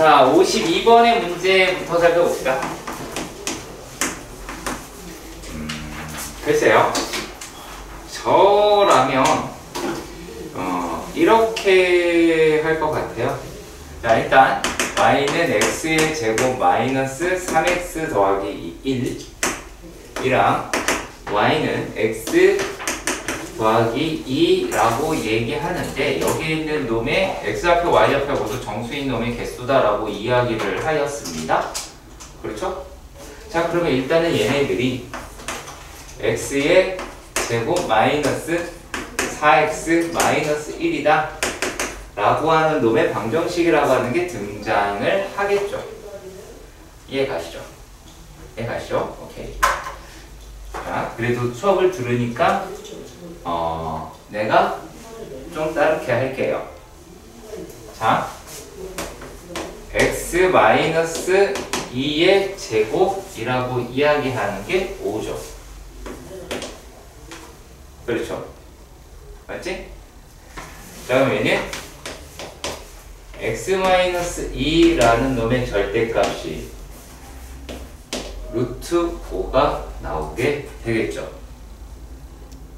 자, 52번의 문제부터 살펴봅시다. 글쎄요. 저라면 이렇게 할 것 같아요. 자, 일단 y는 x의 제곱 마이너스 3x 더하기 1이랑 y는 x 더하기 2라고 얘기하는데 여기 있는 놈의 x좌표 y좌표 모두 정수인 놈의 개수다라고 이야기를 하였습니다. 그렇죠? 자, 그러면 일단은 얘네들이 x의 제곱 마이너스 4x 마이너스 1이다 라고 하는 놈의 방정식이라고 하는 게 등장을 하겠죠. 이해 가시죠? 이해 가시죠? 오케이. 자, 그래도 수업을 들으니까 내가 좀 따르게 할게요. 자, x 마이너스 2의 제곱이라고 이야기하는 게 5죠. 그렇죠? 맞지? 자, 그럼 얘는 x-2라는 놈의 절대값이 루트 5가 나오게 되겠죠.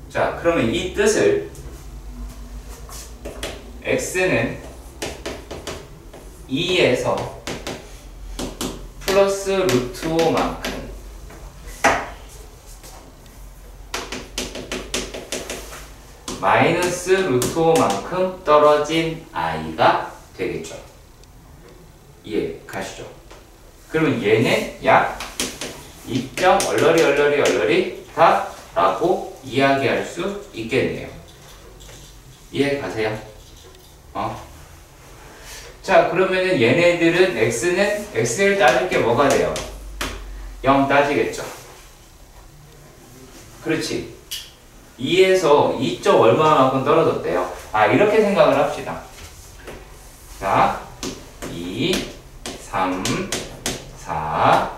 자, 그러면 이 뜻을 x는 2에서 플러스 루트 5만큼 마이너스 루트 5만큼 떨어진 i가 되겠죠. 이해 가시죠? 그러면 얘는 약 2점 얼러리 다 라고 이야기할 수 있겠네요. 이해 가세요? 자, 그러면은 얘네들은 x를 따질 게 뭐가 돼요? 0 따지겠죠. 그렇지. 2에서 2점 얼마만큼 떨어졌대요? 아, 이렇게 생각을 합시다. 자, 2, 3, 4,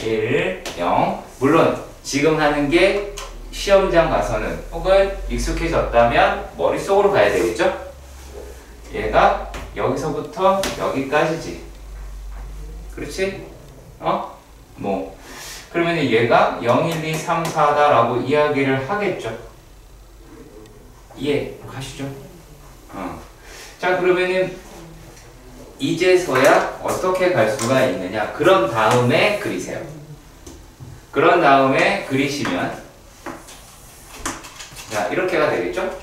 1, 0. 물론 지금 하는 게 시험장 가서는 혹은 익숙해졌다면 머릿속으로 가야 되겠죠? 얘가 여기서부터 여기까지지. 그렇지? 그러면 얘가 0, 1, 2, 3, 4다라고 이야기를 하겠죠. 이해 가시죠? 자, 그러면은 이제서야 어떻게 갈 수가 있느냐? 그런 다음에 그리세요. 그런 다음에 그리시면 자, 이렇게가 되겠죠?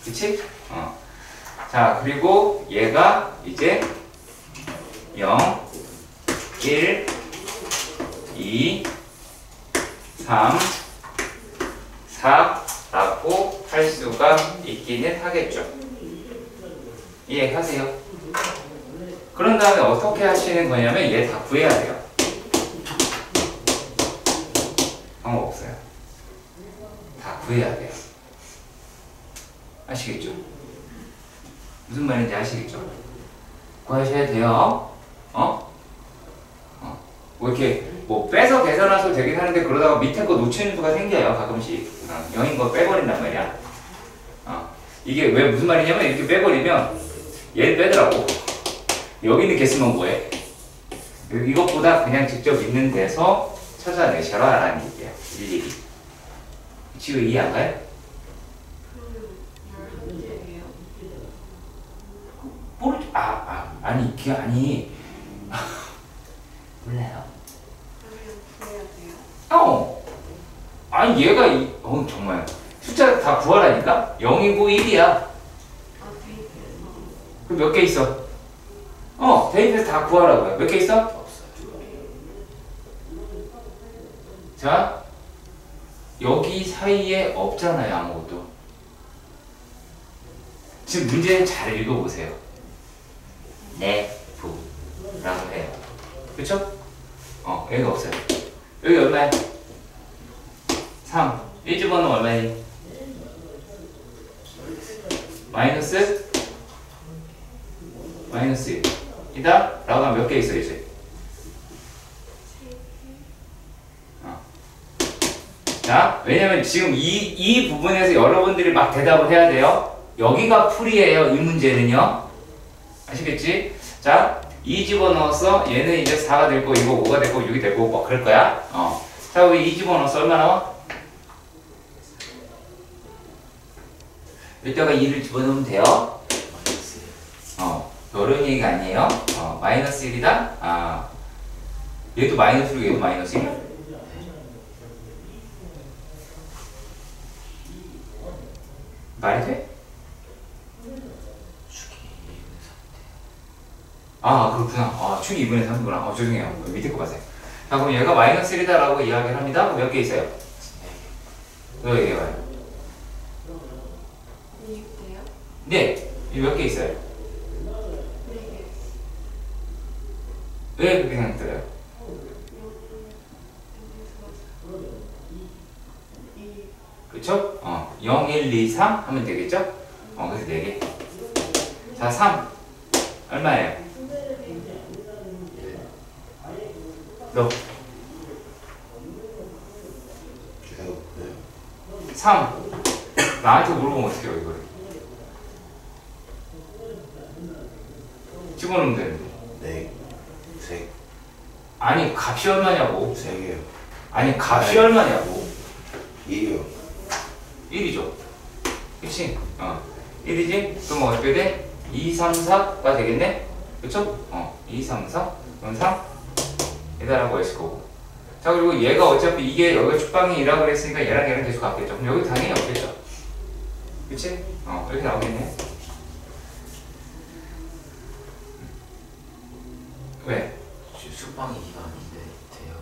그치? 자, 그리고 얘가 이제 0, 1, 2, 3, 4라고 할 수가 있기는 하겠죠. 이해하세요? 그런 다음에 어떻게 하시는 거냐면 얘 다 구해야 돼요. 방법 없어요. 다 구해야 돼요. 아시겠죠? 무슨 말인지 아시겠죠? 구하셔야 돼요. 뭐 이렇게 빼서 계산해서 되긴 하는데 그러다가 밑에 거 놓치는 수가 생겨요. 가끔씩. 0인 거 빼버린단 말이야. 이게 왜 무슨 말이냐면 이렇게 빼버리면 얘를 빼더라고. 여기 있는 개수만 뭐해? 이것보다 그냥 직접 있는 데서 찾아내셔라 라는 얘기예요. 일일이. 지금 이해 안 가요? 아니 그게 아니. 몰라요. 아니 얘가 정말 숫자 다 구하라니까? 0이고 1이야. 그럼 몇 개 있어? 대입해서 다 구하라고요. 몇 개 있어? 자, 여기 사이에 없잖아요, 아무것도. 지금 문제는 잘 읽어보세요. 내부라고 해요. 그쵸? 여기가 없어요. 여기 얼마야? 3. 1집어넣으면 얼마니? 마이너스 1. 이다? 라고 하면 몇 개 있어, 이제? 자, 왜냐면 지금 이 부분에서 여러분들이 막 대답을 해야 돼요. 여기가 풀이에요, 이 문제는요. 아시겠지? 자, 2 집어넣었어. 얘는 이제 4가 될 거, 이거 5가 될 거, 6이 될 거고, 뭐 그럴 거야. 자, 우리 2 집어넣었어. 얼마 나와? 이때가 2를 집어넣으면 돼요. 그런 얘기가 아니에요. 마이너스 1이다? 얘도 마이너스로 얘도 마이너스 1? 말이 돼? 그렇구나. 축이 2분의 3이구나. 죄송해요. 밑에 거 봤어요. 자, 그럼 얘가 마이너스 1이다라고 이야기를 합니다. 그럼 몇 개 있어요? 너 얘기해봐요. 네. 이 몇 개 있어요? 왜 그렇게 생각들어요? 그쵸? 0, 1, 2, 3 하면 되겠죠? 그래서 4개. 자, 3. 얼마예요? 너. 3. 나한테 물어보면 어떡해요, 이거를. 집어넣으면 되는데. 네. 3. 아니, 값이 얼마냐고. 3개요. 아니, 값이 얼마냐고. 2요. 1이죠. 그치? 1이지? 그럼 어떻게 돼? 2, 3, 4가 되겠네? 그쵸? 2, 3, 4. 그럼 3. 얘다라고 했을 거고. 자, 그리고 얘가 어차피 이게 여기가 축방이 2라고 그랬으니까 얘랑 계속 같겠죠. 그럼 여기 당연히 없겠죠. 그치? 이렇게 나오겠네. 왜? 숙방이 2가 아닌데 돼요.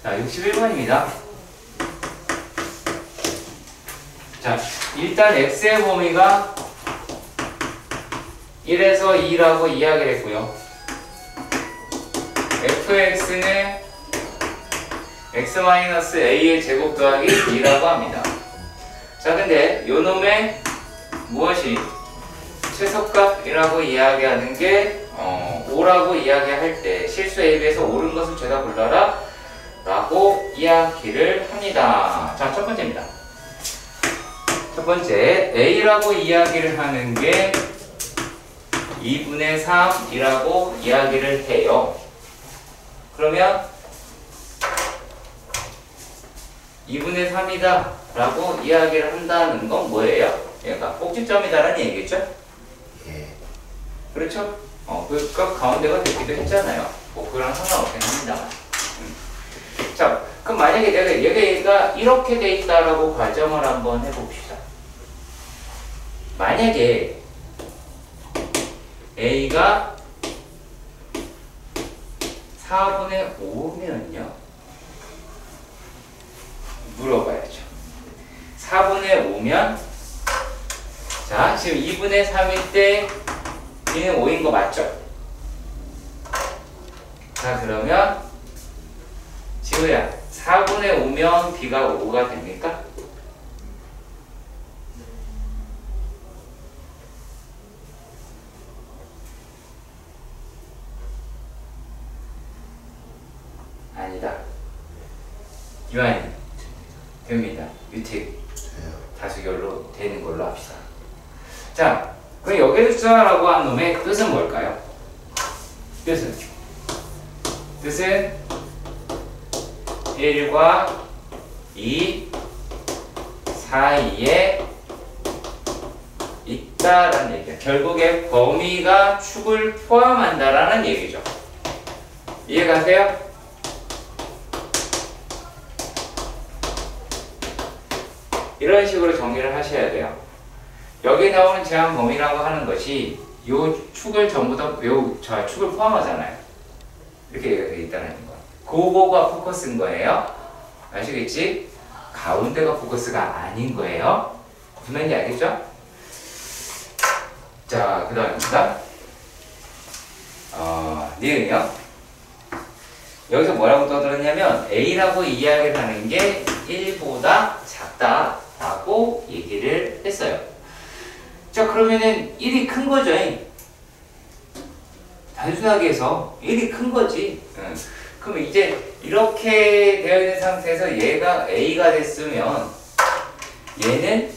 자, 61번입니다. 자, 일단 x의 범위가 1에서 2라고 이야기를 했고요. fx는 x-a의 제곱 더하기 2라고 합니다. 자, 근데 요놈의 무엇이 최소값이라고 이야기하는 게 5라고 이야기할 때 실수 a, b에서 옳은 것을 죄다 골라라 라고 이야기를 합니다. 자, 첫 번째입니다. 첫 번째, a라고 이야기를 하는 게 2분의 3이라고 이야기를 해요. 그러면 2분의 3이다 라고 이야기를 한다는 건 뭐예요? 얘가 꼭지점이다라는 얘기겠죠? 예. 그렇죠? 그러니까 가운데가 되기도 했잖아요. 그랑 상관없긴 합니다. 자, 그럼 만약에 얘가 이렇게 돼 있다라고 가정을 한번 해봅시다. 만약에 A가 4분의 5면요. 물어봐야죠. 4분의 5면 자, 지금 2분의 3일 때 B는 5인 거 맞죠? 자, 그러면 지우야, 4분의 5면 B가 5가 됩니까? 아니다. 유한이 됩니다. 유택 다수결로 되는 걸로 합시다. 자, 그럼 여기서 수라고 한 놈의 뜻은 뭘까요? 뜻은 1과 2 사이에 있다라는 얘기야. 결국에 범위가 축을 포함한다라는 얘기죠. 이해가세요? 이런 식으로 정리를 하셔야 돼요. 여기 나오는 제한 범위라고 하는 것이 요 축을 전부 다 축을 포함하잖아요. 이렇게 되어 있다는 거. 그거가 포커스인 거예요. 아시겠지? 가운데가 포커스가 아닌 거예요. 무슨 말인지 알겠죠? 자, 그 다음입니다. 니은이요. 여기서 뭐라고 떠들었냐면 A라고 이야기를 하는 게 1보다 작다라고 얘기를 했어요. 자, 그러면은 1이 큰 거죠. 단순하게 해서 1이 큰 거지. 그럼 이제 이렇게 되어 있는 상태에서 얘가 A가 됐으면 얘는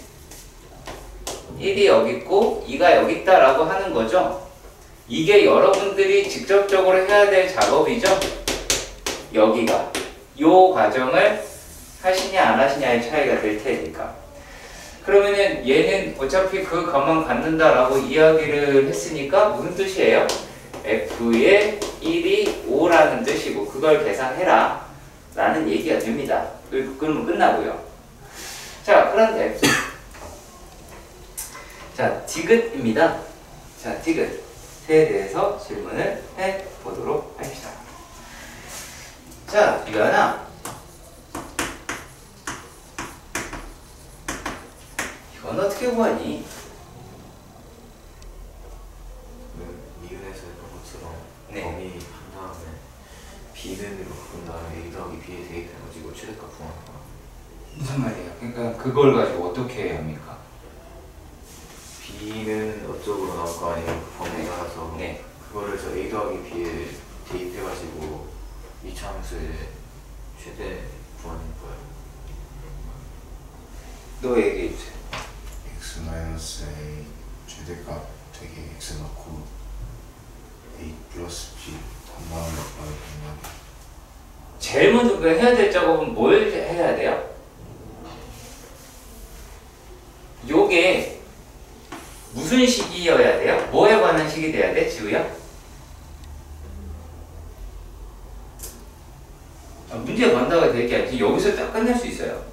1이 여기 있고 2가 여기 있다라고 하는 거죠. 이게 여러분들이 직접적으로 해야 될 작업이죠. 여기가 요 과정을 하시냐 안 하시냐의 차이가 될 테니까. 그러면은 얘는 어차피 그 값만 갖는다라고 이야기를 했으니까 무슨 뜻이에요? f의 1이 5라는 뜻이고 그걸 계산해라 라는 얘기가 됩니다. 그러면 끝나고요. 자, 그런데 자, 디귿입니다. 자, 디귿에 대해서 질문을 해보도록 합시다. 자, 이거나 이건 어떻게 구하니? 미분에서 했던 것처럼 네. 범위 한 다음에 B는으로 바꾼 다음에 A 더하기 B에 대입해가지고 최대값 구하는 거야. 무슨 말이에요? 그러니까 그걸 가지고 어떻게 해야 합니까? B는 어쩌고 나올 거 아니에요. 그 범위 따라서 네. 그거를 저 A 더하기 B에 대입해가지고 이차함수의 최대 구하는 거예요. 너 얘기해 주세요. x 마이너스 a 최대값 되게 x 넣고 a 플러스 b 단방을 넣으면 제일 먼저 그 해야 될 작업은 뭘 해야 돼요? 요게 무슨 식이어야 돼요? 뭐에 관한 식이 돼야 돼? 지우야? 문제 간다고 될 게 아니지. 여기서 딱 끝낼 수 있어요.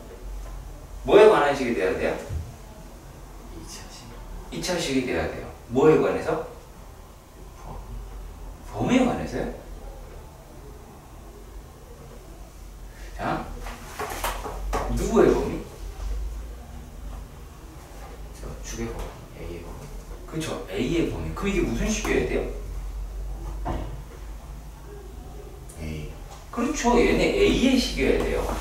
뭐에 관한 식이 돼야 돼요? 2차식 2차식이 돼야 돼요. 뭐에 관해서? 범위에 관해서요? 자, 누구의 범위? 저 축의 범위 A의 범위. 그쵸, A의 범위. 그럼 이게 무슨 식이어야 돼요? a 그렇죠, 얘는 A의 식이어야 돼요.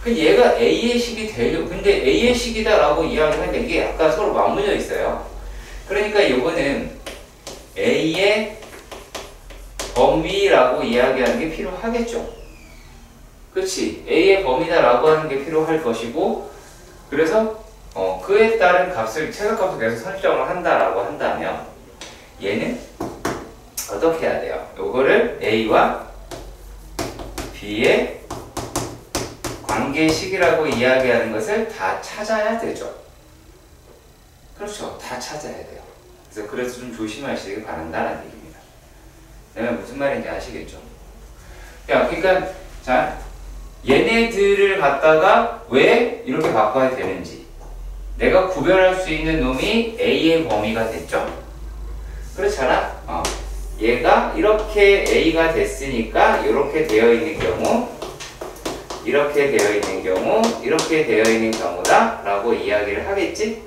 그 얘가 A의 식이 되려고, 근데 A의 식이다라고 이야기하는데 이게 약간 서로 맞물려 있어요. 그러니까 이거는 A의 범위라고 이야기하는 게 필요하겠죠. 그렇지, A의 범위다라고 하는 게 필요할 것이고, 그래서 그에 따른 값을 최소값을 계속 설정을 한다라고 한다면 얘는 어떻게 해야 돼요? 요거를 A와 B의 관계식이라고 이야기하는 것을 다 찾아야 되죠. 그렇죠. 다 찾아야 돼요. 그래서 좀 조심하시길 바란다는 얘기입니다. 내가 무슨 말인지 아시겠죠? 야, 그러니까 자, 얘네들을 갖다가 왜 이렇게 바꿔야 되는지 내가 구별할 수 있는 놈이 A의 범위가 됐죠. 그렇잖아. 얘가 이렇게 A가 됐으니까 이렇게 되어 있는 경우, 이렇게 되어 있는 경우, 이렇게 되어 있는 경우다 라고 이야기를 하겠지?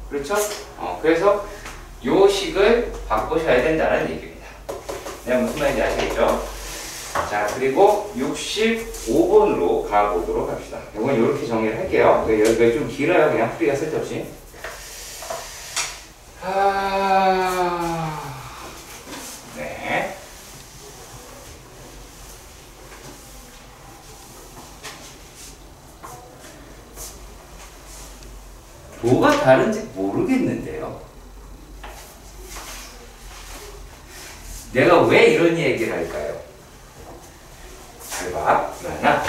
그렇죠? 그래서 요 식을 바꾸셔야 된다는 얘기입니다. 내가 무슨 말인지 아시겠죠? 자, 그리고 65번으로 가보도록 합시다. 이건 이렇게 정리를 할게요. 여기가 좀 길어요. 그냥 풀이가 쓸데없이. 네. 뭐가 다른지 모르겠는데요. 내가 왜 이런 얘기를 할까요? 잘 봐, 누나.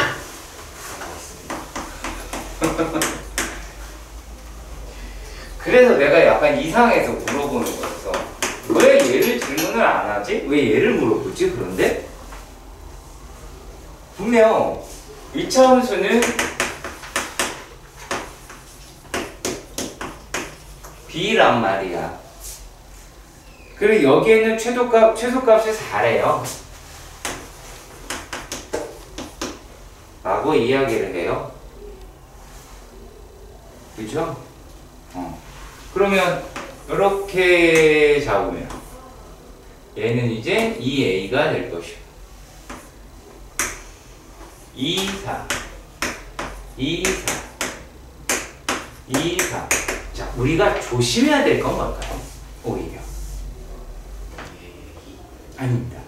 그래서 내가 약간 이상해서 물어보는 거였어. 왜 얘를 질문을 안 하지? 왜 얘를 물어보지? 그런데 분명 2차 함수는 B란 말이야. 그리고 여기에는 최소값이 4래요. 라고 이야기를 해요. 그죠? 그러면 이렇게 잡으면 얘는 이제 2A가 될 것이고 2, 4 2, 4 2, 4 자, 우리가 조심해야 될 건 뭘까요? 오히려 아닙니다.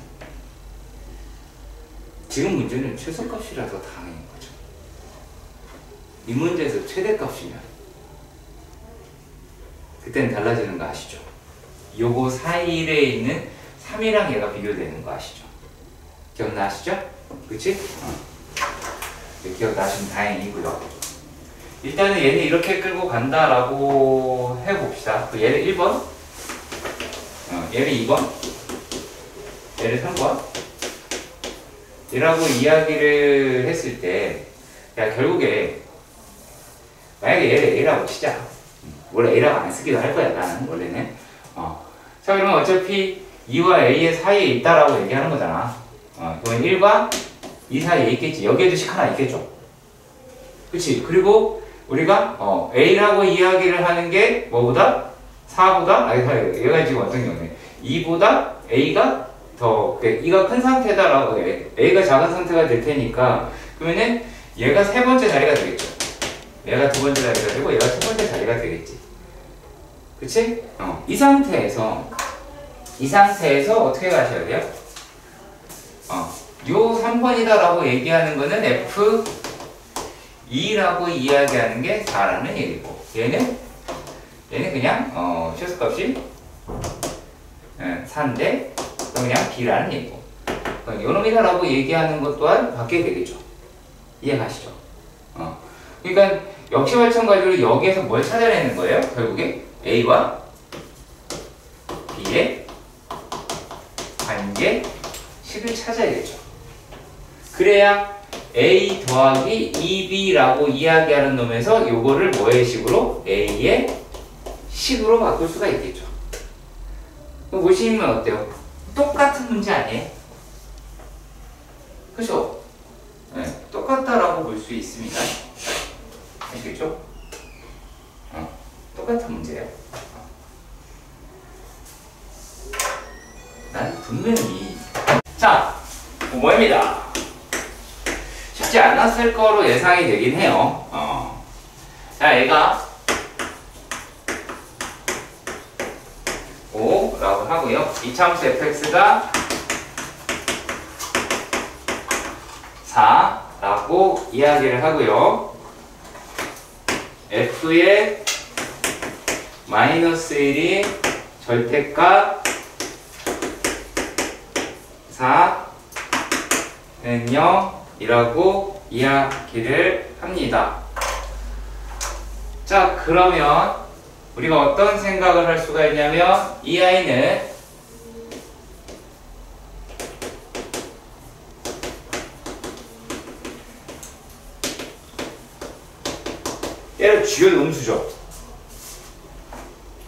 지금 문제는 최소값이라서 당연한 거죠. 이 문제에서 최대값이면 그때는 달라지는 거 아시죠? 요거 사이에 있는 3이랑 얘가 비교되는 거 아시죠? 기억나시죠? 그치? 기억나시면 다행이고요. 일단은 얘는 이렇게 끌고 간다라고 해봅시다. 얘를 1번, 얘를 2번, 얘를 3번 이라고 이야기를 했을 때, 야, 결국에 만약에 얘를 A라고 치자. 원래 A라고 안 쓰기도 할 거야, 나는 원래는. 자, 그러면 어차피 2와 A의 사이에 있다라고 얘기하는 거잖아. 그건 1과 2 사이에 있겠지. 여기에도 식 하나 있겠죠. 그치? 그리고 우리가 A라고 이야기를 하는 게 뭐보다? 4보다? 얘가 지금 어떤 경우네. 2보다 A가 더, 2가 큰 상태다라고 해. A가 작은 상태가 될 테니까, 그러면은 얘가 세 번째 자리가 되겠죠. 얘가 두 번째 자리가 되고, 얘가 첫 번째 자리가 되겠지. 그치? 이 상태에서 어떻게 가셔야 돼요? 요 3번이다라고 얘기하는 거는 F2라고 이야기하는 게 4라는 얘기고, 얘는 그냥, 최소값이 4인데, 그냥 B라는 얘기고. 요놈이다라고 얘기하는 것 또한 바뀌게 되겠죠. 이해가시죠? 그러니까, 역시 마찬가지로 여기에서 뭘 찾아내는 거예요? 결국에 A와 B의 관계식을 찾아야겠죠. 그래야 A 더하기 2B라고 이야기하는 놈에서 요거를 뭐의 식으로? A의 식으로 바꿀 수가 있겠죠. 보시면 어때요? 똑같은 문제 아니에요? 그죠? 네, 똑같다라고 볼 수 있습니다. 아시겠죠? 똑같은 문제예요. 난 분명히 자, 5번입니다. 쉽지 않았을 거로 예상이 되긴 해요. 자, 얘가 5라고 하고요. 이차함수 fx가 4라고 이야기를 하고요. f의 마이너스 1이 절대값 4는 0이라고 이야기를 합니다. 자, 그러면 우리가 어떤 생각을 할 수가 있냐면 이 아이는 얘를 쥐어 음수죠.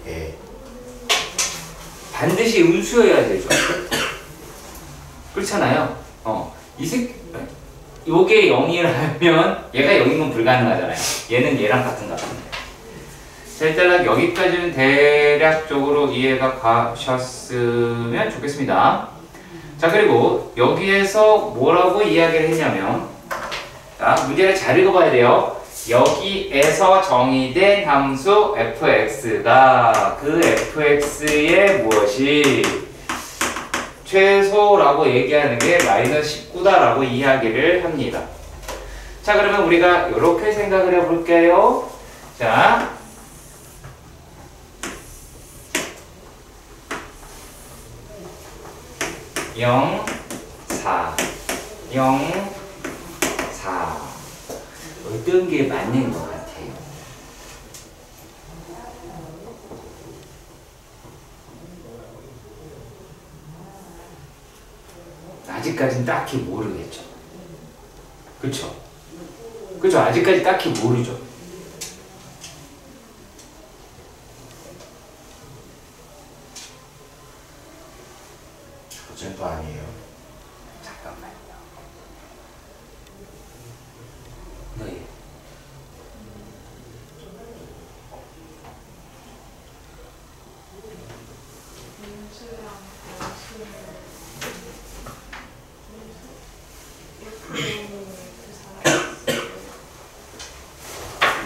예. 반드시 음수여야 되죠. 그렇잖아요. 요게 0이라면 얘가 0인 건 불가능하잖아요. 얘는 얘랑 같은 거 같은데. 자, 일단 여기까지는 대략적으로 이해가 가셨으면 좋겠습니다. 자, 그리고 여기에서 뭐라고 이야기를 했냐면, 자, 문제를 잘 읽어봐야 돼요. 여기에서 정의된 함수 fx가 그 fx의 무엇이 최소라고 얘기하는 게 마이너스 19다라고 이야기를 합니다. 자, 그러면 우리가 이렇게 생각을 해볼게요. 자, 영, 사, 영, 사. 어떤 게 맞는 것 같아요? 아직까지는 딱히 모르겠죠. 그쵸? 그쵸? 아직까지 딱히 모르죠. 저도 아니에요. 잠깐만요. 네.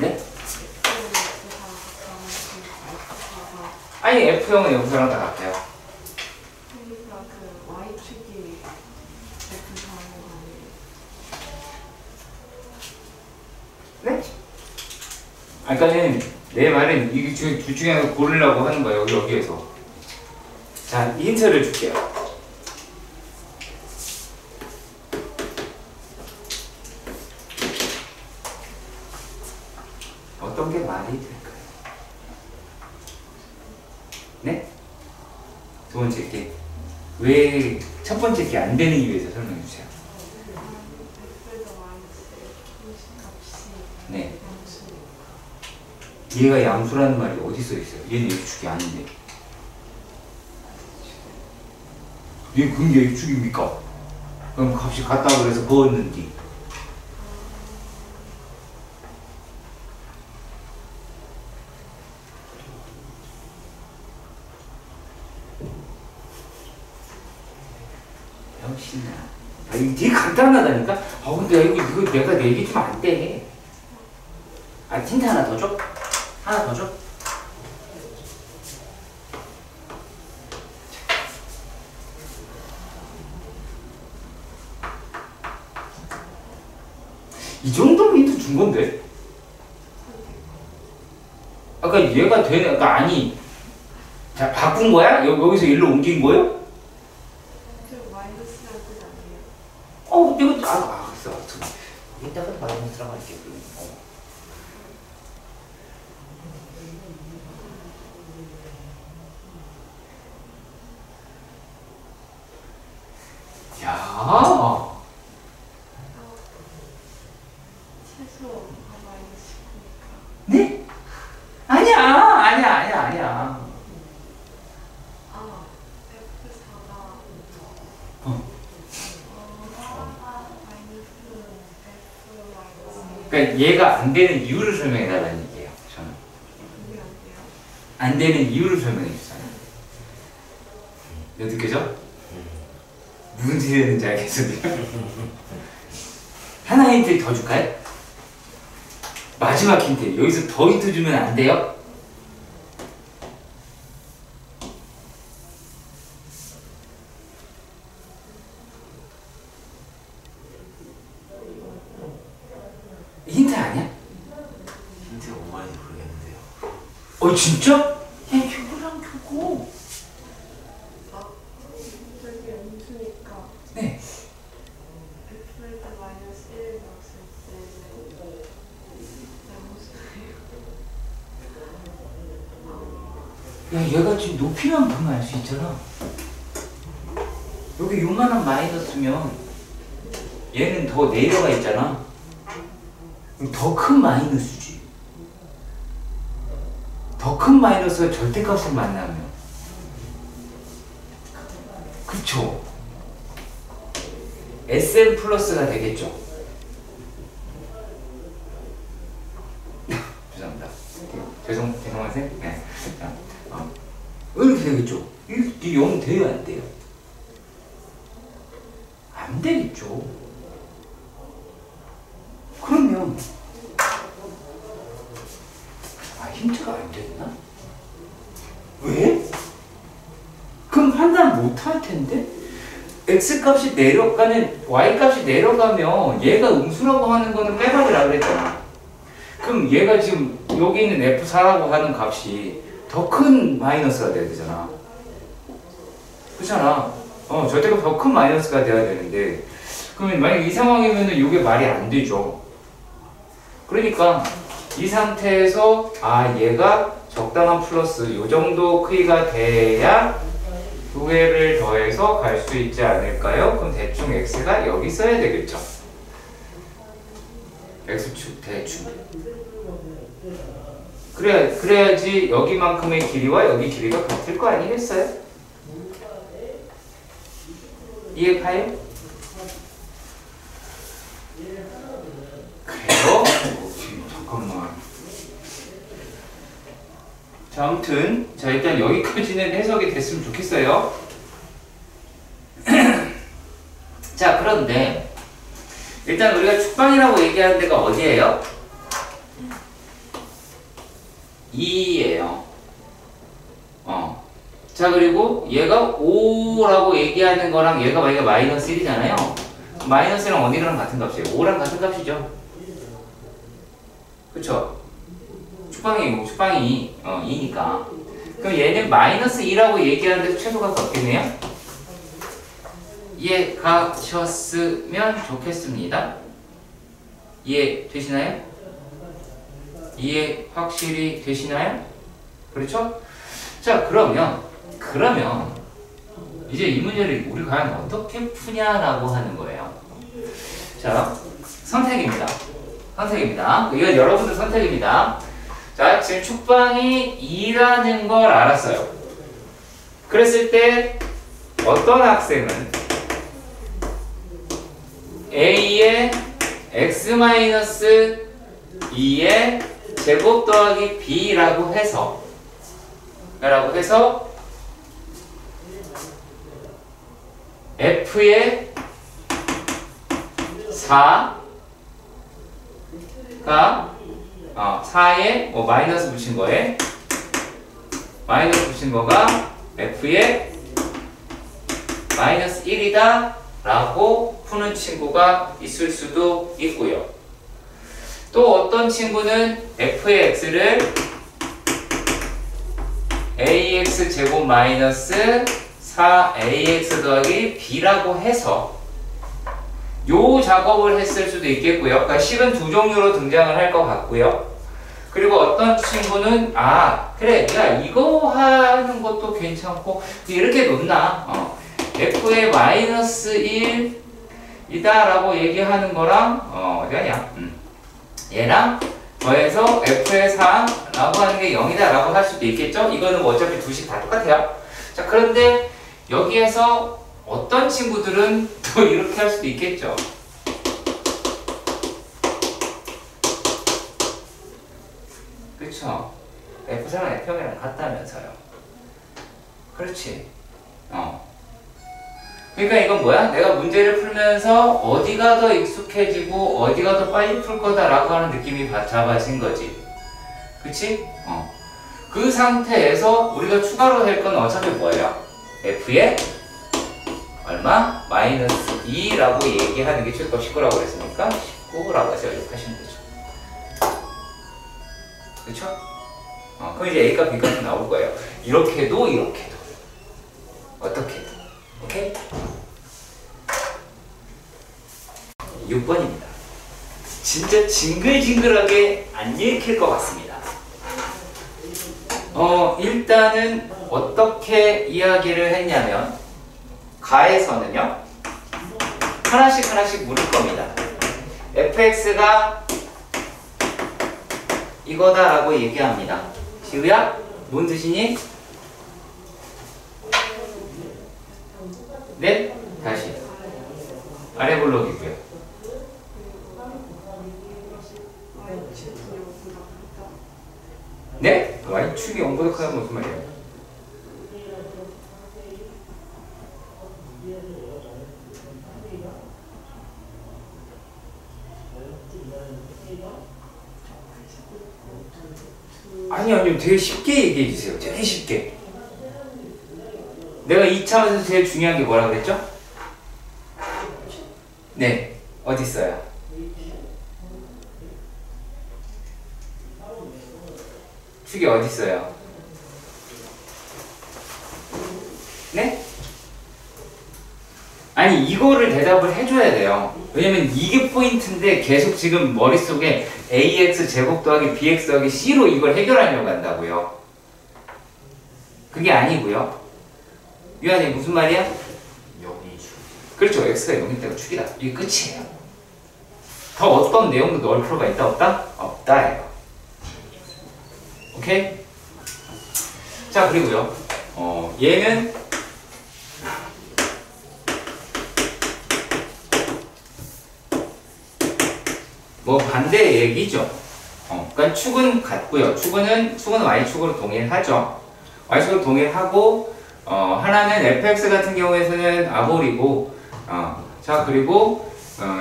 네? 아니, F형은 여기서랑 다 같아요. 그러니까 그 Y축이 F 사는 거 아니에요? 네? 아까는 내 말은 이 둘 중에 하나 고르려고 하는 거예요. 여기에서. 자, 힌트를 줄게요. 어떤 게 말이 될까요? 네? 두 번째 게. 왜 첫 번째 게 안 되는 이유에서 설명해 주세요. F에서 값이 네. 양수니까. 얘가 양수라는 말이 어디 써 있어요? 얘는 X축이 아닌데. 얘 그럼 얘 X축입니까? 그럼 값이 같다고 그래서 그었는데. 역시나. 아, 이거 되게 간단하다니까? 아, 근데 이거 내가 내기 좀 안 돼. 아, 힌트 하나 더 줘? 하나 더 줘? 이 정도면 힌트 준 건데? 아까 얘가 되는, 아까 아니. 자, 바꾼 거야? 여기서 일로 옮긴 거예요? 저 마이너스라는 뜻 아니에요? 이거, 알았어. 이따가 마이너스라고 할게. 야, 최소가 마이너스 10이니까. 네? 아니야. 아, F4가 마이너스 F 마이너스 그러니까 얘가 안 되는 이유를 설명해 달라는 얘기예요. 저는 그게 안 돼요. 안 되는 이유를 설명해 주잖아요. 이거 느껴져? 무슨 소리 되는지 알겠어요? 하나 힌트 더 줄까요? 마지막 힌트. 여기서 더 힌트 주면 안 돼요? 힌트 아니야? 힌트가 뭔 말인지 모르겠는데요. 진짜? 야, 교구랑 교구. 저기 음수니까 네. F일 때 마이너스 1을 넣었을 때는 양수예요. 야, 얘가 지금 높이만 보면 알 수 있잖아. 여기 요만한 마이너스면 얘는 더 내려가 있잖아. 더 큰 마이너스지. 더 큰 마이너스가 절대값을 만나면. 그쵸? SM 플러스가 되겠죠. 죄송합니다. 죄송하세요? 네. 이렇게 되겠죠. 이게 0 돼요, 안 돼요? 안 되겠죠. 그러면 힌트가 안 됐나? 왜? 그럼 판단 못 할 텐데? X값이 내려가는, Y값이 내려가면 얘가 음수라고 하는 거는 빼박이라 그랬잖아. 그럼 얘가 지금 여기 있는 F4라고 하는 값이 더 큰 마이너스가 돼야 되잖아. 그렇잖아. 절대값 더 큰 마이너스가 돼야 되는데, 그러면 만약 이 상황이면은 이게 말이 안 되죠. 그러니까 이 상태에서 얘가 적당한 플러스 요 정도 크기가 돼야 두 개를 더해서 갈 수 있지 않을까요? 그럼 대충 x가 여기 써야 되겠죠. x축 대충. 그래야지 여기만큼의 길이와 여기 길이가 같을 거 아니겠어요? 이해가요? 그래요? 잠깐만. 자, 아무튼 일단 여기까지는 해석이 됐으면 좋겠어요. 자, 그런데 일단 우리가 축방이라고 얘기하는 데가 어디예요? 2예요. 자, 그리고 얘가 5라고 얘기하는 거랑 얘가 만약에 마이너스 1이잖아요. 마이너스랑 어디랑 같은 값이에요? 5랑 같은 값이죠. 그쵸? 축방이 2니까. 그럼 얘는 마이너스 2라고 얘기하는데 최소값이 없겠네요? 이해 가셨으면 좋겠습니다. 이해 되시나요? 이해 확실히 되시나요? 그렇죠? 자, 그러면 이제 이 문제를 우리 과연 어떻게 푸냐라고 하는 거예요. 자, 선택입니다. 이건 여러분들 선택입니다. 자, 지금 축방이 2라는 걸 알았어요. 그랬을 때 어떤 학생은 A의 x-2의 제곱 더하기 b라고 해서 f의 4에 뭐 마이너스 붙인 거가 f의 마이너스 1이다 라고 푸는 친구가 있을 수도 있고요. 또 어떤 친구는 f의 x를 ax 제곱 마이너스 4ax 더하기 b라고 해서 요 작업을 했을 수도 있겠고요. 그러니까 식은 두 종류로 등장을 할 것 같고요. 그리고 어떤 친구는 그래, 야, 이거 하는 것도 괜찮고 이렇게 놓나? f의 마이너스 1이다 라고 얘기하는 거랑 어디 가냐? 얘랑 더해서 f의 4라고 하는 게 0이다 라고 할 수도 있겠죠? 이거는 뭐 어차피 두 식 다 똑같아요. 자, 그런데 여기에서 어떤 친구들은 또 이렇게 할 수도 있겠죠. 그쵸? F3은 F형이랑 같다면서요. 그렇지. 그러니까 이건 뭐야? 내가 문제를 풀면서 어디가 더 익숙해지고 어디가 더 빨리 풀 거다라고 하는 느낌이 잡아진 거지. 그치? 그 상태에서 우리가 추가로 할 건 어차피 뭐예요? F의 얼마? 마이너스 2라고 얘기하는 게 최소값 19라고 그랬으니까 19라고 해서 이렇게 하시면 되죠. 그쵸? 그럼 이제 A값 B값이 나올 거예요. 이렇게도 어떻게도. 오케이? 6번입니다. 진짜 징글징글하게 안 읽힐 것 같습니다. 일단은 어떻게 이야기를 했냐면 가에서는요 하나씩 물을 겁니다. fx가 이거다라고 얘기합니다. 지우야, 뭔 뜻이니? 네? 다시 아래 블록이고요. 네? y축이 0보다 크다는 무슨 말이에요? 아니요, 되게 쉽게 얘기해 주세요. 되게 쉽게. 내가 이 차원에서 제일 중요한 게 뭐라 그랬죠? 네, 어디 있어요? 축이 어디 있어요? 네? 아니, 이거를 대답을 해줘야 돼요. 왜냐면 이게 포인트인데 계속 지금 머릿속에 ax 제곱 더하기 bx 더하기 c로 이걸 해결하려고 한다고요. 그게 아니고요. 유한이 무슨 말이야? 0이 축. 그렇죠. x가 0일 때가 축이다. 이게 끝이에요. 더 어떤 내용도 넣을 필요가 있다 없다? 없다예요. 오케이? 자, 그리고요. 얘는 뭐 반대 얘기죠. 그러니까 축은 같고요. 축은 y축으로 동일하죠. y축으로 동일하고 하나는 fx 같은 경우에는 아볼이고 자, 그리고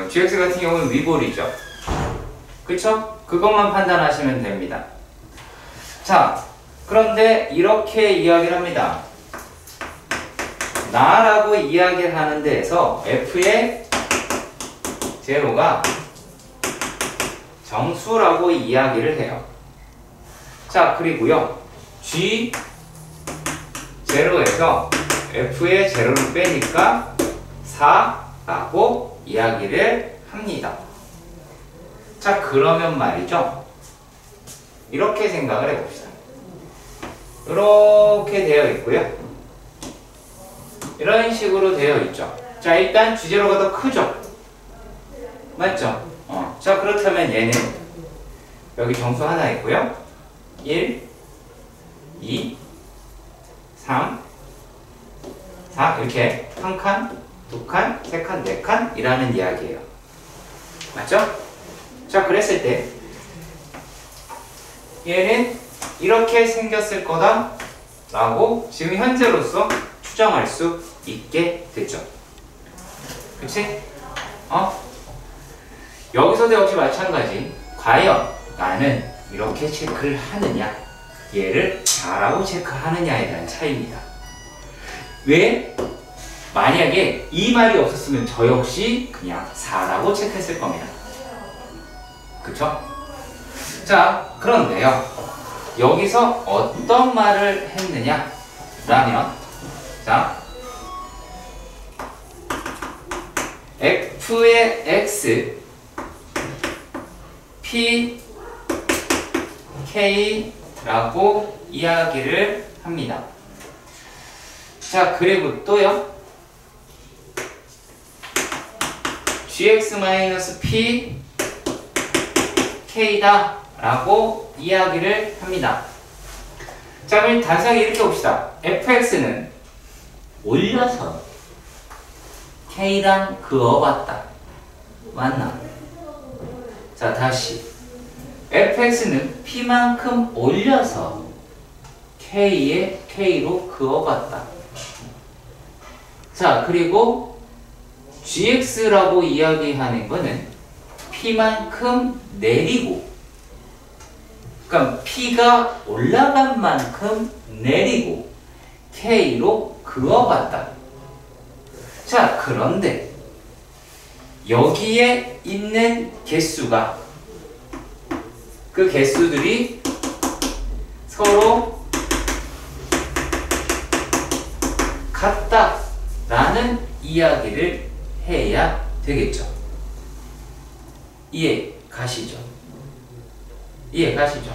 gx 같은 경우는 위볼이죠. 그쵸? 그것만 판단하시면 됩니다. 자, 그런데 이렇게 이야기를 합니다. 나라고 이야기를 하는 데에서 f의 제로가 정수라고 이야기를 해요. 자, 그리고요. G 제로에서 F의 제로를 빼니까 4라고 이야기를 합니다. 자, 그러면 말이죠. 이렇게 생각을 해봅시다. 이렇게 되어 있고요. 이런 식으로 되어 있죠. 자, 일단 G0가 더 크죠? 맞죠? 자, 그렇다면 얘는 여기 정수 하나 있고요. 1, 2, 3, 4 이렇게 한 칸, 두 칸, 세 칸, 네 칸 이라는 이야기예요. 맞죠? 자, 그랬을 때 얘는 이렇게 생겼을 거다 라고 지금 현재로서 추정할 수 있게 됐죠. 그치? 여기서도 역시 마찬가지. 과연 나는 이렇게 체크를 하느냐, 얘를 4라고 체크하느냐에 대한 차이입니다. 왜? 만약에 이 말이 없었으면 저 역시 그냥 4라고 체크했을 겁니다. 그쵸? 자, 그런데요. 여기서 어떤 말을 했느냐 라면, 자, F의 X P K라고 이야기를 합니다. 자, 그리고 또요. GX-P K다 라고 이야기를 합니다. 자, 그럼 단순하게 이렇게 봅시다. fx는 올려서 K랑 그어봤다. 맞나? 자, 다시 fx는 P만큼 올려서 K에 K로 그어봤다. 자, 그리고 gx라고 이야기하는 거는 P만큼 내리고, 그러니까 P가 올라간 만큼 내리고 K로 그어봤다. 자, 그런데 여기에 있는 개수가, 그 개수들이 서로 같다라는 이야기를 해야 되겠죠. 이해 가시죠? 이해 가시죠?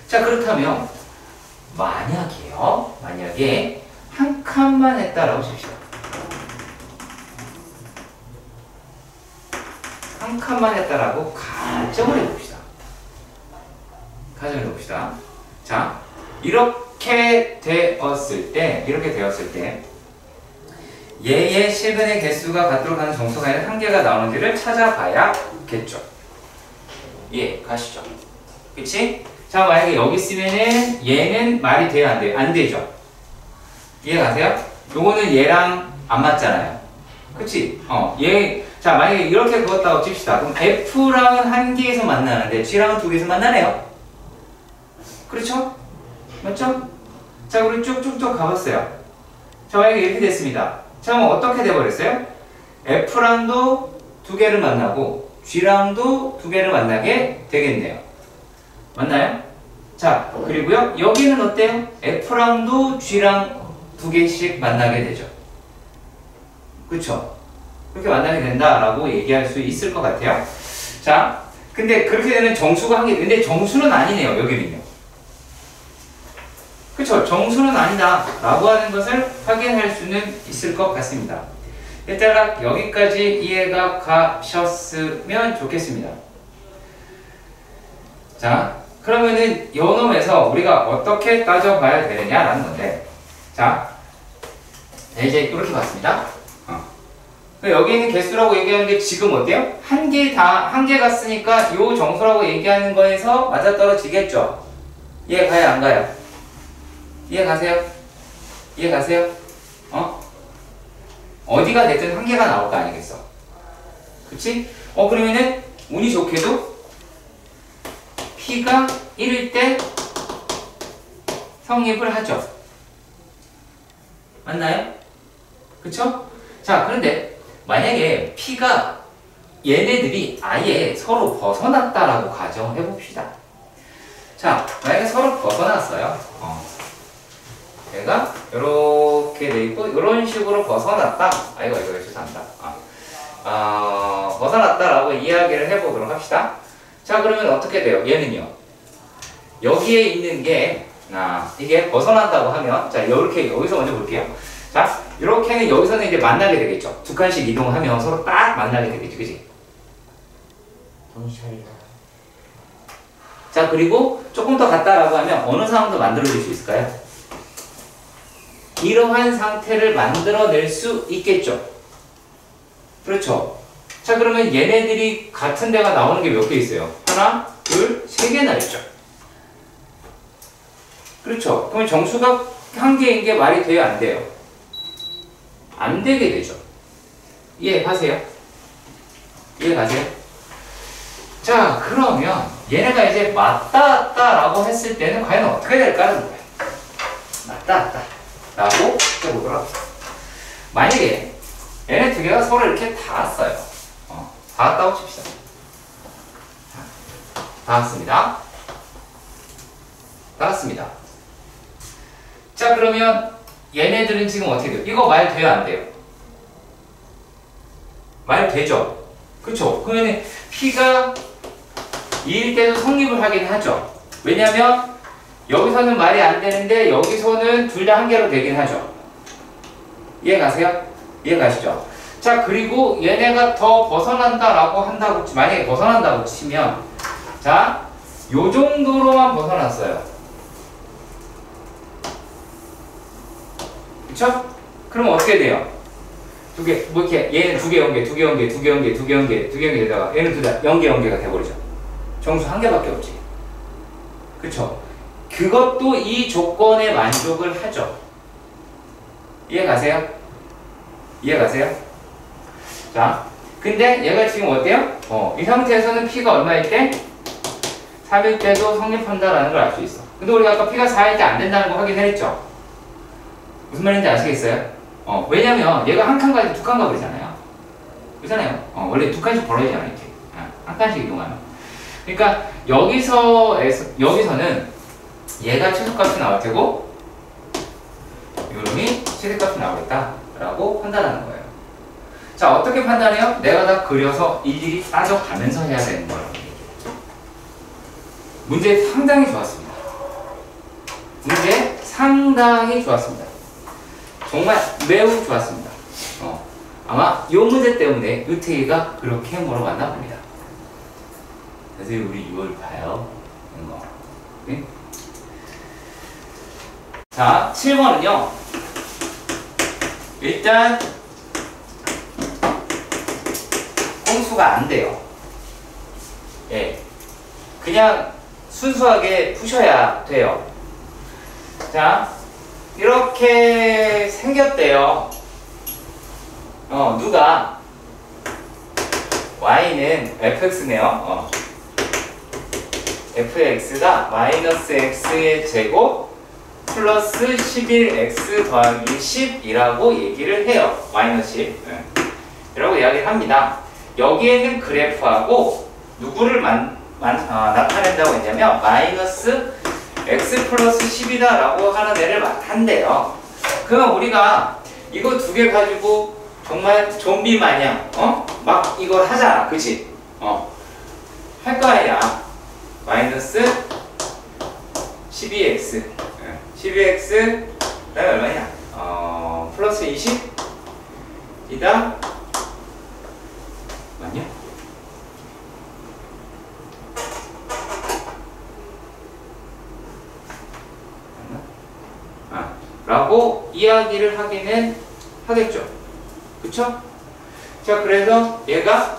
자, 그렇다면 만약에 한 칸만 했다라고 칩시다. 한 칸만 했다라고 가정을 해봅시다. 자, 이렇게 되었을 때 얘의 실근의 개수가 같도록 하는 정수가 있는 한 개가 나오는지를 찾아봐야겠죠. 예, 가시죠. 그치? 자, 만약에 여기 쓰면은 얘는 말이 돼요, 안 돼요? 안 되죠. 이해 가세요? 요거는 얘랑 안 맞잖아요. 그치? 자, 만약에 이렇게 그었다고 칩시다. 그럼 F랑은 한 개에서 만나는데 G랑은 두 개에서 만나네요. 그렇죠? 맞죠? 자, 우리 쭉쭉쭉 가봤어요. 자, 만약에 이렇게 됐습니다. 자, 그럼 어떻게 돼버렸어요? F랑도 두 개를 만나고 G랑도 두 개를 만나게 되겠네요. 맞나요? 자, 그리고요, 여기는 어때요? F랑도 G랑 두 개씩 만나게 되죠. 그쵸? 그렇게 만나게 된다라고 얘기할 수 있을 것 같아요. 자, 근데 그렇게 되면 정수가 한 개, 근데 정수는 아니네요, 여기는요. 그쵸? 정수는 아니다 라고 하는 것을 확인할 수는 있을 것 같습니다. 일단 여기까지 이해가 가셨으면 좋겠습니다. 자, 그러면은 요 놈에서 우리가 어떻게 따져봐야 되느냐라는 건데, 자, 이제 이렇게 봤습니다. 여기 있는 개수라고 얘기하는 게 지금 어때요? 한 개 갔으니까 요 정수라고 얘기하는 거에서 맞아떨어지겠죠? 이해 가요, 안 가요? 이해 가세요? 이해 가세요? 어디가 됐든 한 개가 나올 거 아니겠어? 그치? 그러면은 운이 좋게도 P가 1일 때 성립을 하죠. 맞나요? 그쵸? 자, 그런데 만약에 P가 얘네들이 아예 서로 벗어났다라고 가정을 해봅시다. 자, 만약에 서로 벗어났어요. 얘가 이렇게 돼 있고 이런 식으로 벗어났다. 이거 죄송합니다. 벗어났다라고 이야기를 해보도록 합시다. 자, 그러면 어떻게 돼요? 얘는요. 여기에 있는 게 이게 벗어난다고 하면 자, 이렇게 여기서 먼저 볼게요. 자, 이렇게는 여기서는 이제 만나게 되겠죠. 두 칸씩 이동하면 서로 딱 만나게 되겠죠, 그지? 정신 차리라. 자, 그리고 조금 더 갔다라고 하면 어느 상황도 만들어낼 수 있을까요? 이러한 상태를 만들어낼 수 있겠죠. 그렇죠. 자, 그러면 얘네들이 같은 데가 나오는 게 몇 개 있어요? 하나, 둘, 세 개나 있죠. 그렇죠. 그러면 정수가 한 개인 게 말이 돼요, 안 돼요? 안 되게 되죠. 이해가세요? 이해가세요? 자, 그러면 얘네가 이제 맞다, 맞다라고 했을 때는 과연 어떻게 될까는 거예요. 맞다, 맞다 라고 해보도록 합시다. 만약에 얘네 두 개가 서로 이렇게 닿았어요. 닿았다고 칩시다. 닿았습니다. 닿았습니다. 자, 그러면 얘네들은 지금 어떻게 돼요? 이거 말 돼요, 안 돼요? 말 되죠? 그쵸? 그러면 P가 2일 때도 성립을 하긴 하죠. 왜냐면 여기서는 말이 안 되는데 여기서는 둘 다 한 개로 되긴 하죠. 이해가세요? 이해가시죠? 자, 그리고 얘네가 더 벗어난다라고 한다고 만약에 벗어난다고 치면 자, 요 정도로만 벗어났어요. 그쵸? 그럼 어떻게 돼요? 두 개, 뭐 이렇게 얘는 두 개 연계, 두 개 연계, 두 개 연계, 두 개 연계, 두 개 연계 되다가 얘는 둘 다 연계가 돼버리죠. 정수 한 개밖에 없지. 그쵸? 그것도 이 조건에 만족을 하죠. 이해가세요? 이해가세요? 자, 근데 얘가 지금 어때요? 이 상태에서는 P가 얼마일 때? 3일 때도 성립한다라는 걸 알 수 있어. 근데 우리가 아까 P가 4일 때 안 된다는 거 확인했죠? 무슨 말인지 아시겠어요? 왜냐면 얘가 한 칸 가지고 두 칸 가버리잖아요. 그렇잖아요. 원래 두 칸씩 벌어지잖아요, 이렇게. 한 칸씩 이동하면. 그러니까 여기서는 얘가 최소값이 나올 테고 요놈이 최대값이 나오겠다라고 판단하는 거예요. 자, 어떻게 판단해요? 내가 다 그려서 일일이 따져가면서 해야 되는 거라고 얘기했죠. 문제 상당히 좋았습니다. 문제 상당히 좋았습니다. 정말 매우 좋았습니다. 아마 이 문제 때문에 유태기가 그렇게 물어봤나 봅니다. 선생님, 우리 6월 봐요. 이거. 네? 자, 7번은요. 일단 공수가 안 돼요. 예, 그냥 순수하게 푸셔야 돼요. 자, 이렇게 생겼대요. 누가 y는 fx네요. fx가 마이너스 x의 제곱 플러스 11x 더하기 10이라고 얘기를 해요. 마이너스 10 이라고 이야기를 합니다. 여기에는 그래프하고 누구를 나타낸다고 했냐면 마이너스 x 플러스 10이다 라고 하는 애를 한대요. 그럼 우리가 이거 두 개 가지고 정말 좀비 마냥 막 이걸 하잖아, 그치? 할 거 아니야. 마이너스 12x 12x 그 다음에 얼마냐? 플러스 20이다 맞냐? 라고 이야기를 하기는 하겠죠. 그쵸? 자, 그래서 얘가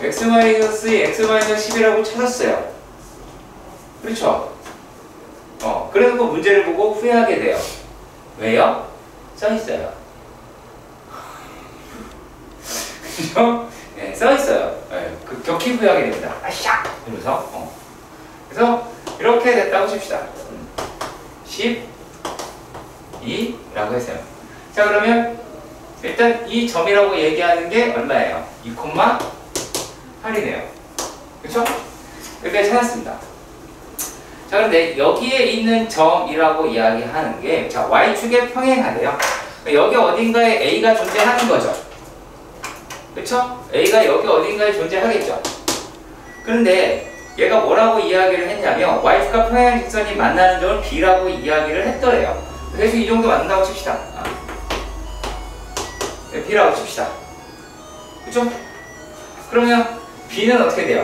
x-10이라고 찾았어요. 그렇죠? 그래서 그 문제를 보고 후회하게 돼요. 왜요? 써있어요. 그죠? 네, 써있어요. 네, 격히 후회하게 됩니다. 아샥! 이러면서. 그래서 이렇게 됐다고 칩시다. 12라고 했어요. 자, 그러면 일단 이 점이라고 얘기하는 게 얼마예요? 2,8이네요. 그쵸? 여기까지 찾았습니다. 자, 그런데 여기에 있는 점이라고 이야기하는 게, 자, y축에 평행하대요. 여기 어딘가에 a가 존재하는 거죠. 그쵸? a가 여기 어딘가에 존재하겠죠. 그런데 얘가 뭐라고 이야기를 했냐면 y축과 평행 직선이 만나는 점을 b라고 이야기를 했더래요. 그래서 이 정도 만든다고 칩시다. 네, b라고 칩시다. 그쵸? 그러면 b는 어떻게 돼요?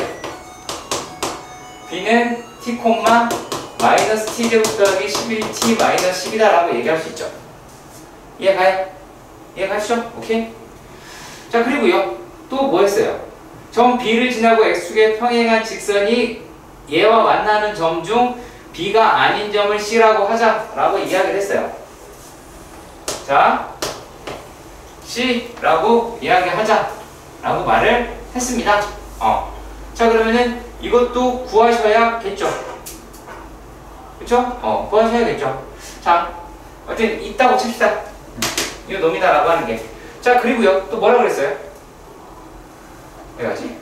b는 t, 마이너스 t 제곱 더하기 11t 마이너스 10이다 라고 얘기할 수 있죠. 이해가요? 이해가시죠? 오케이? 자, 그리고요, 또 뭐 했어요? 점 b를 지나고 x축에 평행한 직선이 얘와 만나는 점 중 b가 아닌 점을 c라고 하자라고 이야기를 했어요. 자, c라고 이야기하자라고 말을 했습니다. 자, 그러면은 이것도 구하셔야겠죠. 그쵸? 구하셔야겠죠. 자, 어쨌든 있다고 칩시다. 이거 놈이다라고 하는 게. 자, 그리고요, 또 뭐라 그랬어요? 여기까지.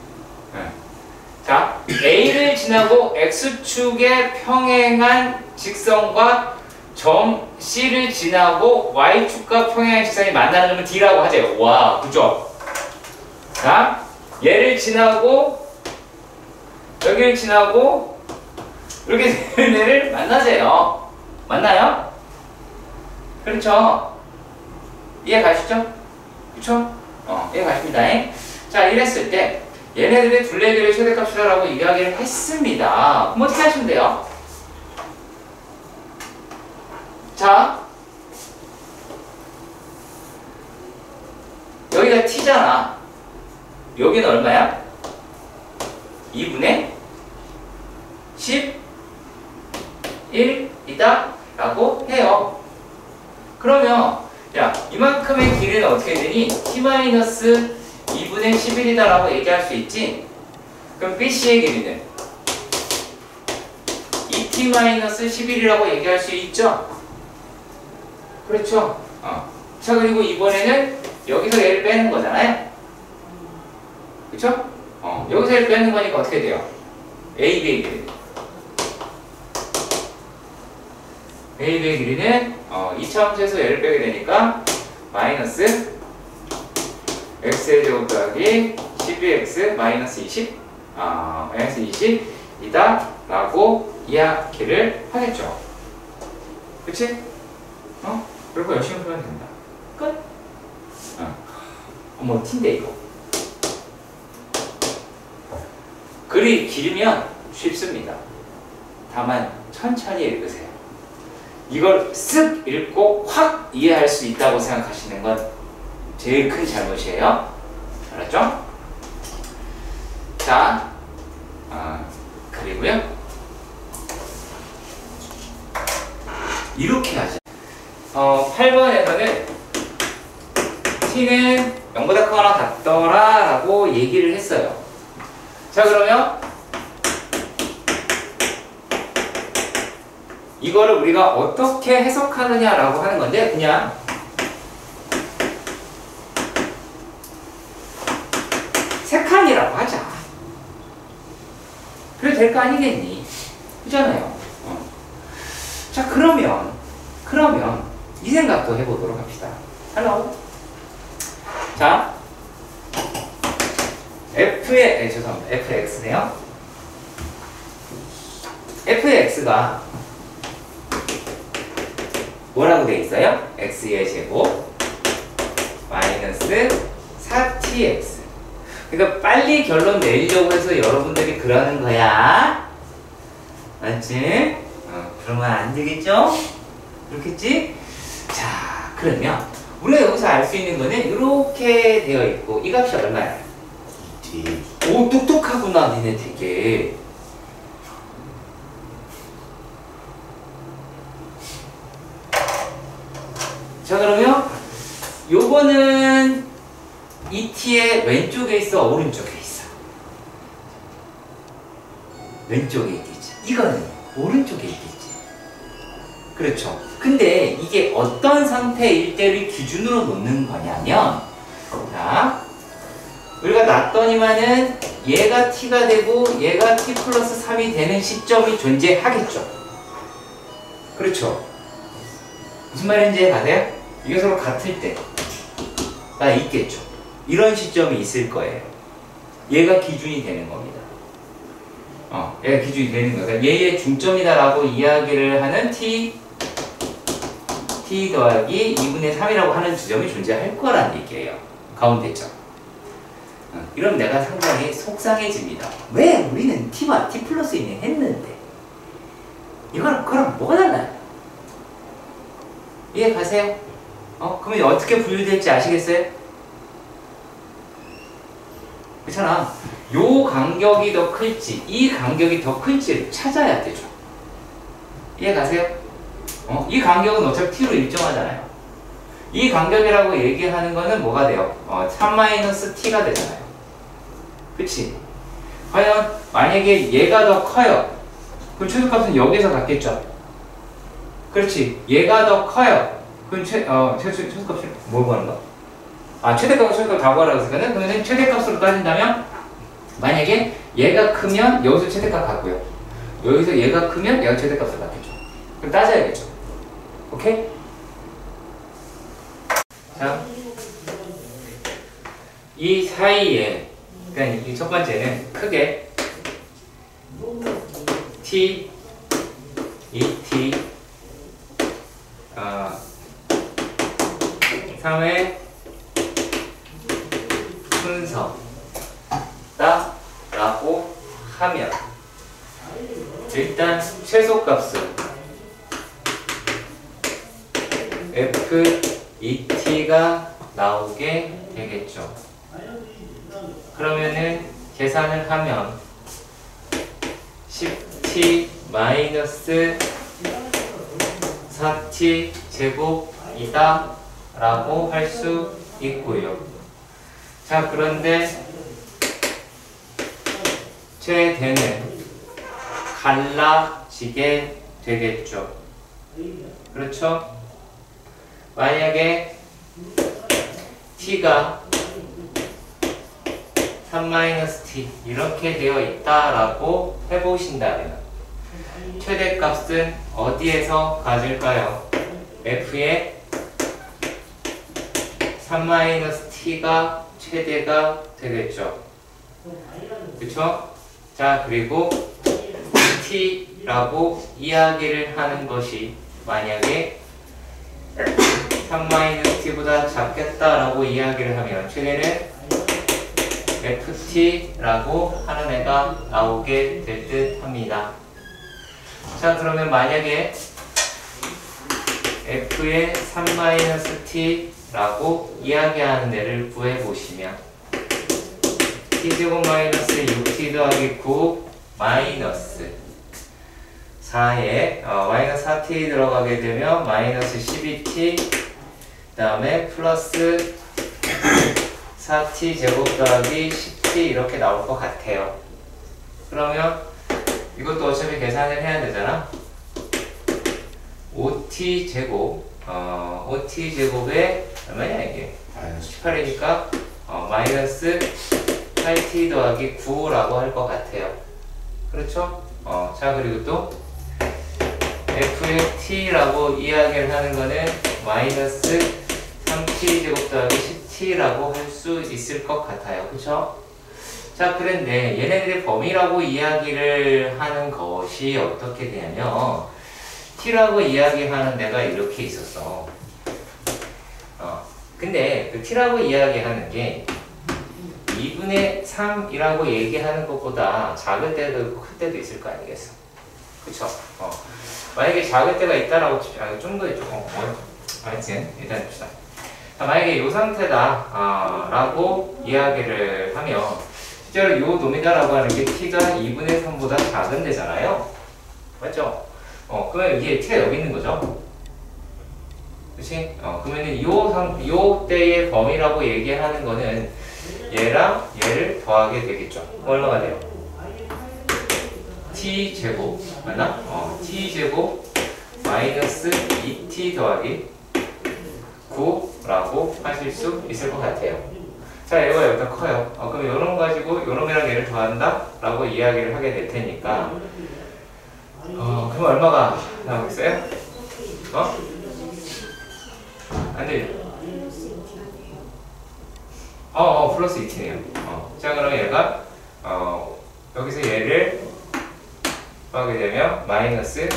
자, A를 지나고 X축에 평행한 직선과 점 C를 지나고 Y축과 평행한 직선이 만나는 점은 D라고 하재요. 와, 그죠? 자, 얘를 지나고 여기를 지나고 이렇게 되는 애를 만나세요. 맞나요? 그렇죠? 이해 가시죠? 그쵸? 이해 가십니다. 자, 이랬을 때 얘네들의 둘레길의 최대값이라고 이야기를 했습니다. 그럼 어떻게 하시면 돼요? 자, 여기가 t잖아. 여기는 얼마야? 2분의 11이다 라고 해요. 그러면 야, 이만큼의 길이는 어떻게 되니? t-2분의 11이다 라고 얘기할 수 있지? 그럼 BC의 길이는 2t-11이라고 얘기할 수 있죠? 그렇죠? 자, 그리고 이번에는 여기서 얘를 빼는 거잖아요? 그쵸? 여기서 얘를 빼는 거니까 어떻게 돼요? AB의 길이. AB의 길이는 2차함수에서 얘를 빼게 되니까 마이너스 x의 제곱 더하기 12x 마이너스 20 마이너스 20이다 라고 이야기를 하겠죠. 그치? 그리고 열심히 풀면 된다. 끝. 어머, 티인데 이거. 글이 길면 쉽습니다. 다만 천천히 읽으세요. 이걸 쓱 읽고 확 이해할 수 있다고 생각하시는 건 제일 큰 잘못이에요. 알았죠? 자, 그리고요, 이렇게 하죠. 8번에서는 t는 0보다 크거나 같더라 라고 얘기를 했어요. 자, 그러면 이거를 우리가 어떻게 해석하느냐라고 하는 건데, 그냥 색깔이라고 하자. 그래도 될 거 아니겠니? 그잖아요. 자, 그러면 이 생각도 해보도록 합시다. 할로. 자, 죄송합니다. fx네요. fx가 뭐라고 돼 있어요? x의 제곱 마이너스 4tx. 그러니까 빨리 결론 내리려고 해서 여러분들이 그러는 거야. 맞지? 그러면 안 되겠죠? 그렇겠지? 자, 그러면 우리가 여기서 알 수 있는 거는 이렇게 되어 있고, 이 값이 얼마야? t. 오, 똑똑하구나, 니네 되게. 자, 그러면 요거는 이 t의 왼쪽에 있어, 오른쪽에 있어? 왼쪽에 있겠지. 이거는 오른쪽에 있겠지. 그렇죠. 근데 이게 어떤 상태일 때를 기준으로 놓는 거냐면, 자, 우리가 놨더니만은 얘가 t가 되고 얘가 t 플러스 3이 되는 시점이 존재하겠죠. 그렇죠. 무슨 말인지 가세요? 이게 서로 같을 때가 있겠죠. 이런 시점이 있을 거예요. 얘가 기준이 되는 겁니다. 얘가 기준이 되는 거예요. 그러니까 얘의 중점이다라고 이야기를 하는 t 더하기 2분의 3이라고 하는 지점이 존재할 거란 얘기예요. 가운데점. 이러면 내가 상당히 속상해집니다. 왜 우리는 t와 t 플러스 2는 했는데 이거랑 그거랑 뭐가 달라요? 이해 가세요? 그러면 어떻게 분류될지 아시겠어요? 그렇잖아. 요 간격이 더 클지 이 간격이 더 클지를 찾아야 되죠. 이해 가세요? 이 간격은 어차피 t로 일정하잖아요. 이 간격이라고 얘기하는 거는 뭐가 돼요? 3-t가 되잖아요. 그치? 과연 만약에 얘가 더 커요. 그럼 최소값은 여기서 같겠죠? 그렇지. 얘가 더 커요. 그럼 최소값이 뭘 구하는 거야? 최대값을 다 구하라고 했으니까 그러면 최대값으로 따진다면 만약에 얘가 크면 여기서 최대값 같고요. 여기서 얘가 크면 얘가 최대값을 갖겠죠. 그럼 따져야겠죠. 오케이? 자, 이 사이에 그러니까 이 첫 번째는 크게 t, 2t, 3의 순서다 라고 하면 일단 최소값은 f, 2t가 나오게 되겠죠. 그러면은 계산을 하면 10t 마이너스 4t 제곱이다 라고 할 수 있고요. 자, 그런데 최대는 갈라지게 되겠죠. 그렇죠? 만약에 t가 3-t 이렇게 되어 있다라고 해보신다면 최대값은 어디에서 가질까요? f의 3-t가 최대가 되겠죠. 그쵸? 자, 그리고 t라고 이야기를 하는 것이 만약에 3-t보다 작겠다라고 이야기를 하면 최대는 ft라고 하는 애가 나오게 될 듯 합니다. 자, 그러면 만약에 f의 3-t라고 이야기하는 애를 구해보시면 t제곱 마이너스 6t 더하기 9 마이너스 4에 마이너스 4t 들어가게 되면 마이너스 12t 그 다음에 플러스 4t 제곱 더하기 10t 이렇게 나올 것 같아요. 그러면 이것도 어차피 계산을 해야 되잖아. 5t 제곱 5t 제곱에 얼마냐 이게 18이니까 마이너스 8t 더하기 9라고 할 것 같아요. 그렇죠? 자, 그리고 또 f의 t라고 이야기를 하는 거는 마이너스 3t 제곱 더하기 10t라고 할 수 있을 것 같아요. 그쵸? 자, 그런데 얘네들의 범위라고 이야기를 하는 것이 어떻게 되냐면 t라고 이야기하는 데가 이렇게 있었어. 근데 그 t라고 이야기하는 게 2분의 3이라고 얘기하는 것보다 작을 때도 있고 클 때도 있을 거 아니겠어? 그쵸? 만약에 작을 때가 있다라고 좀 더 하여튼 일단 봅시다. 만약에 이 상태다 라고 이야기를 하면 실제로 이 놈이다라고 하는 게 t가 2분의 3보다 작은 데잖아요. 맞죠? 그러면 이게 t가 여기 있는 거죠. 그치? 그러면은 요 때의 범위라고 얘기하는 거는 얘랑 얘를 더하게 되겠죠. 얼마가 돼요? t제곱 맞나? t제곱 마이너스 2t 더하기 9라고 하실 수 있을 것 같아요. 자, 얘가 여기다 커요. 그럼 요놈 가지고 요놈이랑 얘를 더한다? 라고 이야기를 하게 될 테니까 그럼 얼마가 나오겠어요? 안 돼요. 플러스 2t네요. 자, 그럼 얘가 여기서 얘를 더하게 되면 마이너스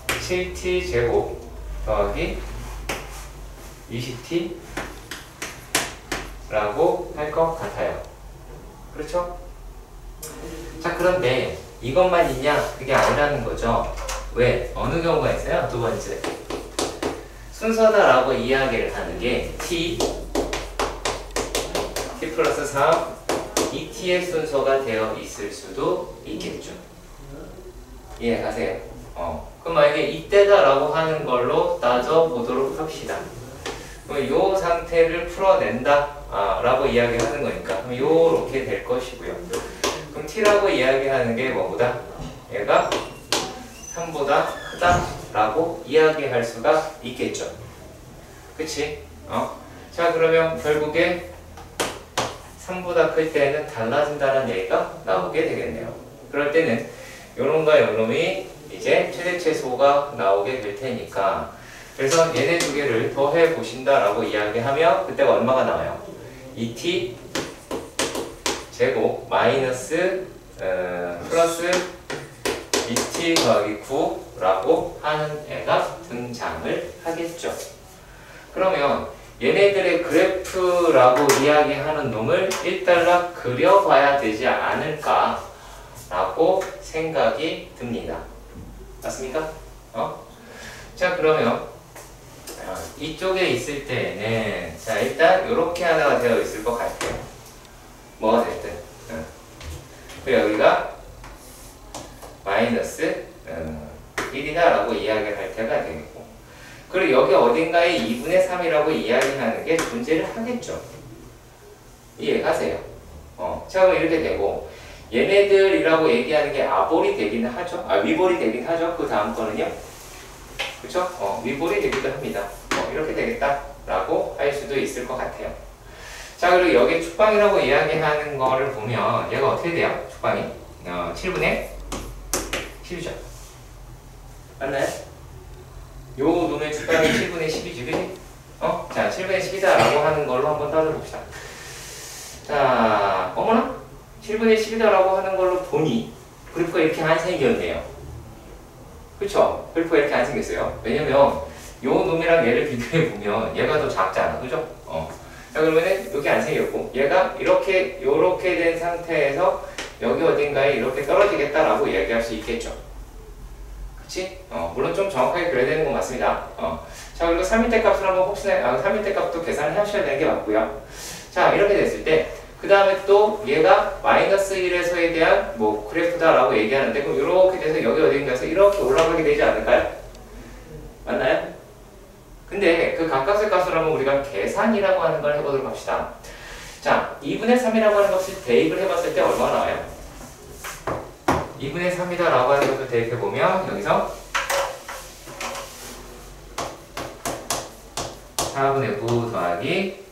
7t 제곱 더하기 20t 라고 할 것 같아요. 그렇죠? 자, 그런데 이것만 있냐? 그게 아니라는 거죠. 왜? 어느 경우가 있어요? 두 번째. 순서다라고 이야기를 하는 게 t 플러스 3 2t의 순서가 되어 있을 수도 있겠죠. 이해가세요? 그럼 만약에 이때다라고 하는 걸로 따져보도록 합시다. 그럼 이 상태를 풀어낸다 라고 이야기하는 거니까 그럼 요렇게 될 것이고요. 그럼 t라고 이야기하는 게 뭐보다? 얘가 3보다 크다 라고 이야기할 수가 있겠죠. 그치? 자, 그러면 결국에 3보다 클 때는 달라진다는 얘기가 나오게 되겠네요. 그럴 때는 요놈과 요놈이 이제 최대 최소가 나오게 될 테니까 그래서 얘네 두 개를 더해 보신다라고 이야기하면 그때가 얼마가 나와요? 2t 제곱 마이너스 플러스 2t 더하기 9라고 하는 애가 등장을 하겠죠. 그러면 얘네들의 그래프라고 이야기하는 놈을 일단락 그려봐야 되지 않을까 라고 생각이 듭니다. 맞습니까? 자, 그러면 이쪽에 있을 때는 자, 일단 이렇게 하나가 되어 있을 것 같아요. 뭐가 됐든 그리고 여기가 마이너스 1이다 라고 이야기를 할 때가 되겠고 그리고 여기 어딘가에 2분의 3이라고 이야기하는 게 존재를 하겠죠. 이해가세요? 자, 그럼 이렇게 되고 얘네들이라고 얘기하는 게 아볼이 되긴 하죠. 위볼이 되긴 하죠. 그 다음 거는요. 그쵸? 위볼이 되기도 합니다. 이렇게 되겠다라고 할 수도 있을 것 같아요. 자, 그리고 여기 축방이라고 이야기하는 거를 보면 얘가 어떻게 돼요? 축방이 7분의 10이죠. 맞나요? 요 놈의 축방이 7분의 10이지, 그치? 자, 7분의 10이다 라고 하는 걸로 한번 따져봅시다. 자, 어머나? 7분의 10이다 라고 하는 걸로 보니 그래프가 이렇게 안 생겼네요. 그쵸? 그래프가 이렇게 안 생겼어요. 왜냐면 요 놈이랑 얘를 비교해보면 얘가 더 작잖아. 그죠? 자, 그러면은 여기 안 생겼고 얘가 요렇게 된 상태에서 여기 어딘가에 이렇게 떨어지겠다라고 얘기할 수 있겠죠. 그치? 물론 좀 정확하게 그려야 되는 건 맞습니다. 자, 그리고 3일대 값을 한번 혹시나 3일대 값도 계산을 하셔야 되는 게 맞고요. 자, 이렇게 됐을 때 그 다음에 또 얘가 마이너스 1에서에 대한 뭐 그래프다라고 얘기하는데 그럼 이렇게 돼서 여기 어딘가에서 이렇게 올라가게 되지 않을까요? 맞나요? 근데 그 각각의 값을 한번 우리가 계산이라고 하는 걸 해보도록 합시다. 자, 2분의 3이라고 하는 것을 대입을 해봤을 때 얼마나 나와요? 2분의 3이다 라고 하는 것을 대입해보면 여기서 4분의 9 더하기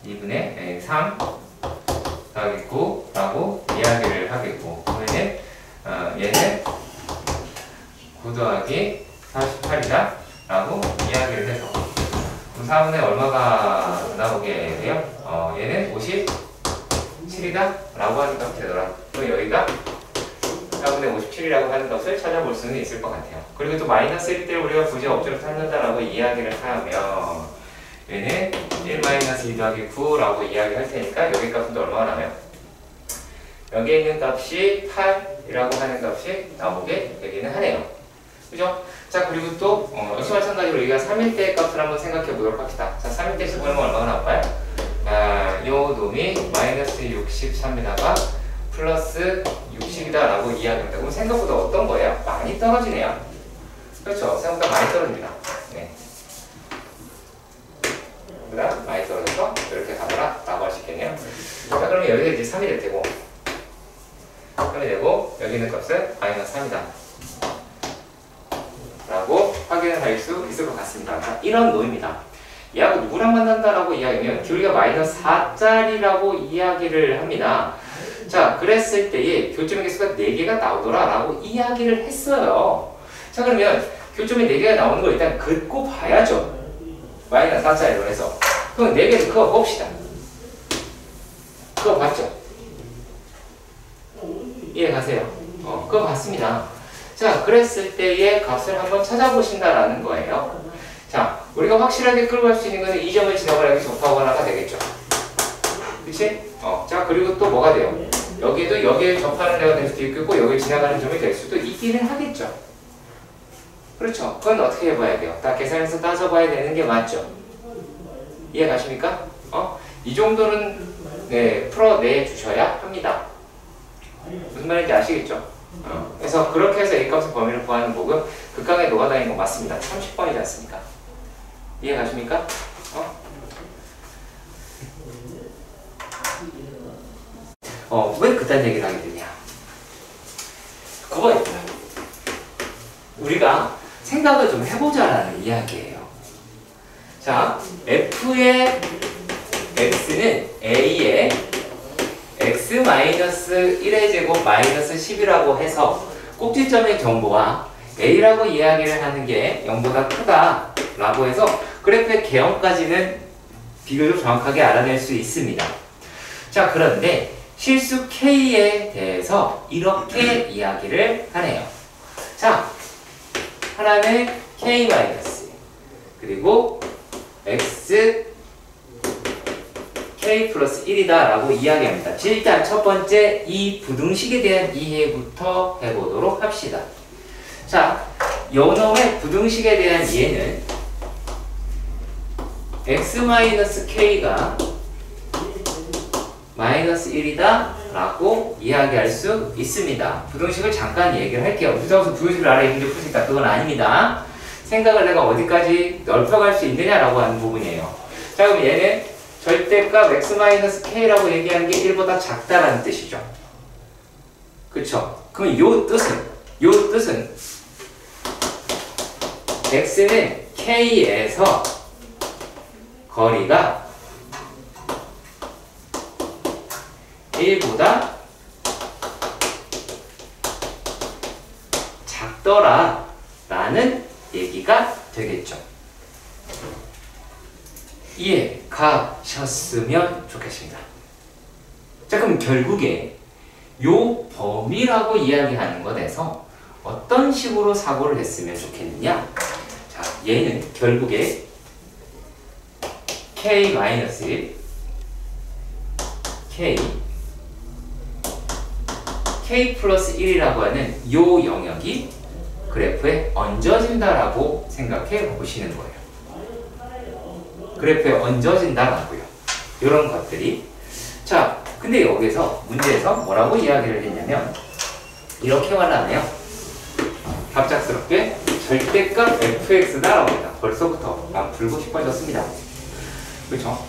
2분의 3 더하기 9라고 이야기를 하겠고 그러면 얘는 9 더하기 48이다 라고 이야기를 해서 4분의 얼마가 나오게 돼요? 얘는 57이다 라고 하는 값이 되더라. 그럼 여기가 4분의 57이라고 하는 값을 찾아볼 수는 있을 것 같아요. 그리고 또 마이너스 1 때를 우리가 굳이 억지로 찾는다라고 이야기를 하면 얘는 1 마이너스 2 더하기 9라고 이야기할 테니까 여기 값은 또 얼마가 나와요? 여기에 있는 값이 8이라고 하는 값이 나오게 되기는 하네요. 그죠? 자, 그리고 또 역시 마찬가지로 우리가 3일대 값을 한번 생각해 보도록 합시다. 자, 3일대에서 보면 얼마가 나올까요? 요 놈이 마이너스 63에다가 플러스 60이다 라고 이야기합니다. 그럼 생각보다 어떤 거예요? 많이 떨어지네요. 그렇죠? 생각보다 많이 떨어집니다. 네. 그다음 많이 떨어져서 이렇게 가더라 라고 할 수 있겠네요. 자, 그러면 여기가 이제 3이 될 테고 3이 되고 여기 있는 값은 마이너스 3이다 라고 확인을 할 수 있을 것 같습니다. 자, 이런 놈입니다. 얘하고 누구랑 만난다라고 이야기하면 기울기가 마이너스 4짜리라고 이야기를 합니다. 자, 그랬을 때에 교점의 개수가 4개가 나오더라 라고 이야기를 했어요. 자, 그러면 교점의 4개가 나오는 걸 일단 긋고 봐야죠. 마이너스 4짜리로 해서. 그럼 4개를 그어 봅시다. 그거 봤죠? 이해 가세요? 그거 봤습니다. 자, 그랬을 때의 값을 한번 찾아보신다라는 거예요. 자, 우리가 확실하게 끌고 갈 수 있는 것은 이 점을 지나가는 게 접하거나가 되겠죠. 그치? 자, 그리고 또 뭐가 돼요? 여기에도 여기에 접하는 애가 될 수도 있고 여기에 지나가는 점이 될 수도 있기는 하겠죠. 그렇죠? 그건 어떻게 해봐야 돼요? 다 계산해서 따져봐야 되는 게 맞죠? 이해 가십니까? 이 정도는 네, 풀어내 주셔야 합니다. 무슨 말인지 아시겠죠? 그래서 그렇게 해서 A값의 범위를 구하는 거고요. 극강에 녹아다니는 거 맞습니다. 30번이지 않습니까? 이해 가십니까? 왜 그딴 얘기를 하게 되냐? 그거예요. 우리가 생각을 좀 해보자라는 이야기예요. 자, F의 X는 A의 X-1의 제곱 마이너스 10이라고 해서 꼭지점의 정보와 A라고 이야기를 하는 게 0보다 크다라고 해서 그래프의 개형까지는 비교적 정확하게 알아낼 수 있습니다. 자, 그런데 실수 K에 대해서 이렇게 이야기를 하네요. 자, 하나는 K 마이너스 그리고 X K 플러스 1이다 라고 이야기합니다. 일단 첫 번째 이 부등식에 대한 이해부터 해보도록 합시다. 자, 요놈의 부등식에 대한 이해는 X-K가 마이너스 1이다 라고 이야기할 수 있습니다. 부등식을 잠깐 얘기를 할게요. 무슨 부등식을 알아야 문제 풀 수 있다. 그건 아닙니다. 생각을 내가 어디까지 넓혀갈 수 있느냐라고 하는 부분이에요. 자, 그럼 얘는 절대값 X-K라고 얘기하는 게 1보다 작다라는 뜻이죠. 그쵸? 그럼 요 뜻은 X는 K에서 거리가 1보다 작더라 라는 얘기가 되겠죠. 이해 가셨으면 좋겠습니다. 자, 그럼 결국에 요 범위라고 이야기하는 것에서 어떤 식으로 사고를 했으면 좋겠느냐? 자, 얘는 결국에 K-1 K 플러스 1이라고 하는 요 영역이 그래프에 얹어진다라고 생각해 보시는 거예요. 그래프에 얹어진다라고요. 이런 것들이. 자, 근데 여기서 문제에서 뭐라고 이야기를 했냐면 이렇게 말하네요. 갑작스럽게 절대값 fx다라고 합니다. 벌써부터 막 불고 싶어졌습니다. 그렇죠?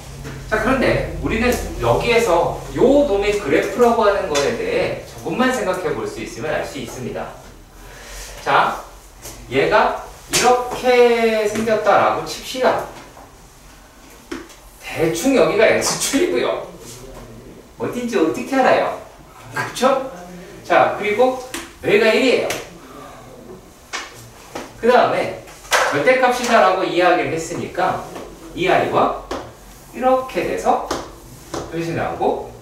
자, 그런데 우리는 여기에서 요 놈의 그래프라고 하는 것에 대해 조금만 생각해 볼 수 있으면 알 수 있습니다. 자, 얘가 이렇게 생겼다라고 칩시다. 대충 여기가 x축이고요. 어딘지 어떻게 알아요? 그쵸? 자, 그리고 여기가 1이에요. 그 다음에 절대값이다라고 이야기를 했으니까 이 아이가 이렇게 돼서 표시 나오고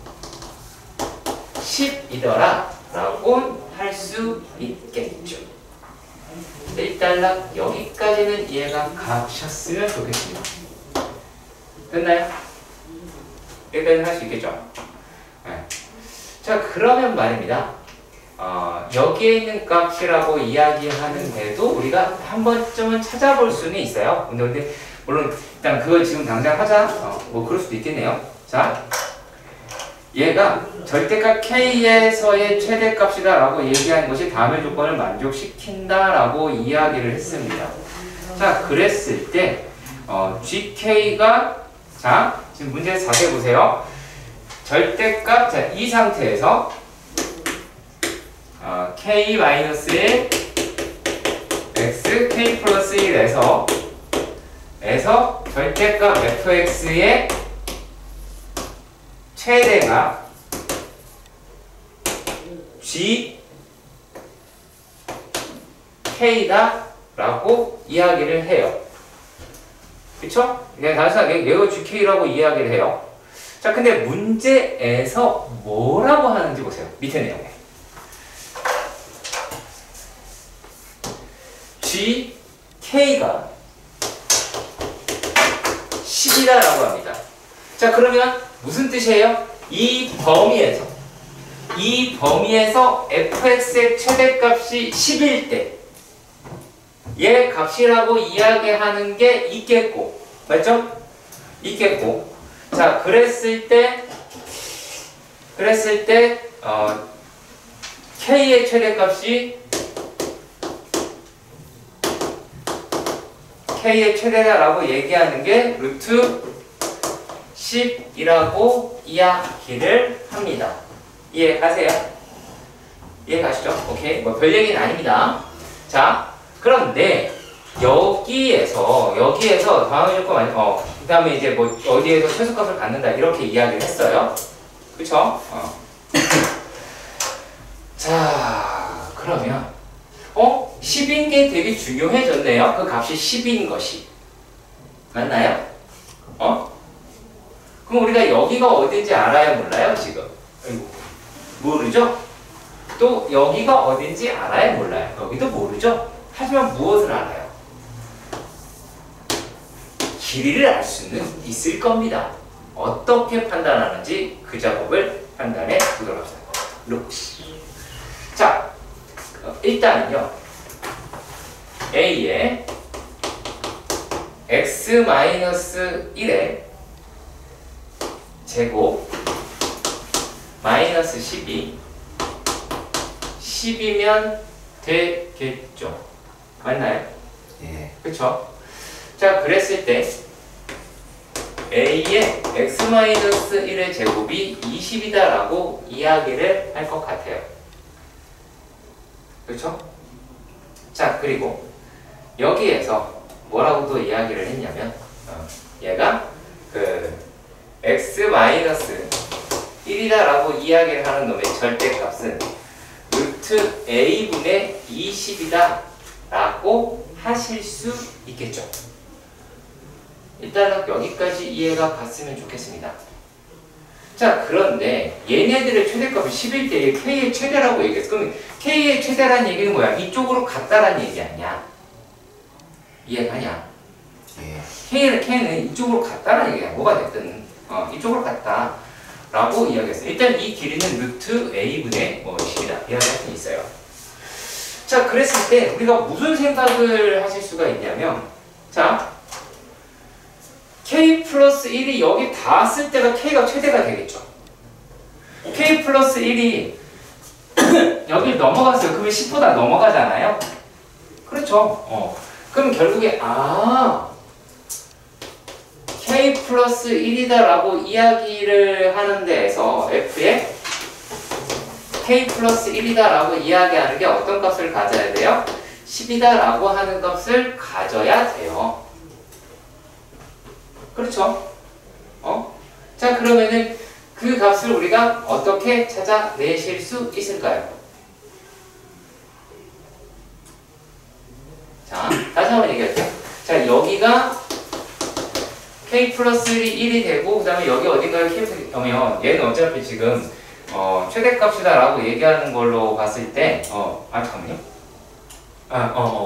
10이더라 라고 할 수 있겠죠. 일단락 여기까지는 이해가 가셨으면 좋겠습니다. 됐나요? 여기까지는 할 수 있겠죠? 네. 자, 그러면 말입니다. 여기에 있는 값이라고 이야기하는데도 우리가 한 번쯤은 찾아볼 수는 있어요. 근데 물론 일단 그걸 지금 당장 하자. 뭐 그럴 수도 있겠네요. 자, 얘가 절대값 K에서의 최대값이다 라고 얘기하는 것이 다음의 조건을 만족시킨다 라고 이야기를 했습니다. 자, 그랬을 때 GK가 자, 지금 문제 자세히 보세요. 절대값, 자, 이 상태에서 K-1 X, K 플러스 1에서 절대값 fx의 최대가 g k다 라고 이야기를 해요. 그쵸? 그냥 단순하게 얘가 gk라고 이야기를 해요. 자, 근데 문제에서 뭐라고 하는지 보세요. 밑에 내용에 gk가 10이다 라고 합니다. 자, 그러면 무슨 뜻이에요? 이 범위에서 fx의 최대값이 10일 때 얘 값이라고 이야기하는 게 있겠고, 맞죠? 있겠고. 자, 그랬을 때 k의 최대값이 k의 최대다라고 얘기하는 게 루트 10이라고 이야기를 합니다. 이해가세요? 이해가시죠? 오케이. 뭐 별 얘기는 아닙니다. 자, 그런데 여기에서 다음의 조건 그 다음에 이제 뭐 어디에서 최소값을 갖는다 이렇게 이야기를 했어요. 그쵸? 자, 그러면 10인 게 되게 중요해졌네요. 그 값이 10인 것이. 맞나요? 그럼 우리가 여기가 어딘지 알아요? 몰라요? 지금? 아이고, 모르죠? 또 여기가 어딘지 알아요? 몰라요? 여기도 모르죠? 하지만 무엇을 알아요? 길이를 알 수는 있을 겁니다. 어떻게 판단하는지 그 작업을 판단해 보도록 합시다. 자, 일단은요. A의 x-1의 제곱 마이너스 10이면 되겠죠. 맞나요? 예. 그쵸? 자, 그랬을 때 A의 x-1의 제곱이 20이다 라고 이야기를 할 것 같아요. 그쵸? 자, 그리고 여기에서 뭐라고 또 이야기를 했냐면 얘가 그 x-1이다 라고 이야기를 하는 놈의 절대값은 루트 a분의 20이다 라고 하실 수 있겠죠. 일단은 여기까지 이해가 갔으면 좋겠습니다. 자, 그런데 얘네들의 최대값이 10일 때 k의 최대라고 얘기했어. 그럼 k의 최대라는 얘기는 뭐야? 이쪽으로 같다라는 얘기 아니야? 이해가냐? 예. k는 이쪽으로 같다라는 얘기야. 뭐가 됐든 이쪽으로 같다 라고 이야기했어요. 일단 이 길이는 루트 a분의 10이다 이야기할 수 있어요. 자, 그랬을 때 우리가 무슨 생각을 하실 수가 있냐면, 자, k 플러스 1이 여기 닿았을 때가 k가 최대가 되겠죠. k 플러스 1이 여기 넘어갔어요. 그러면 10보다 넘어가잖아요. 그렇죠. 그럼 결국에 k 플러스 1이다 라고 이야기를 하는 데에서 f에 k 플러스 1이다 라고 이야기하는 게 어떤 값을 가져야 돼요? 10이다 라고 하는 값을 가져야 돼요. 그렇죠? 자, 그러면은 그 값을 우리가 어떻게 찾아내실 수 있을까요? 자, 다시 한번 얘기할게요. 자, 여기가 k 플러스 1이 되고, 그 다음에 여기 어딘가에 k 오면 얘는 어차피 지금 최대값이다 라고 얘기하는 걸로 봤을 때 잠깐만요.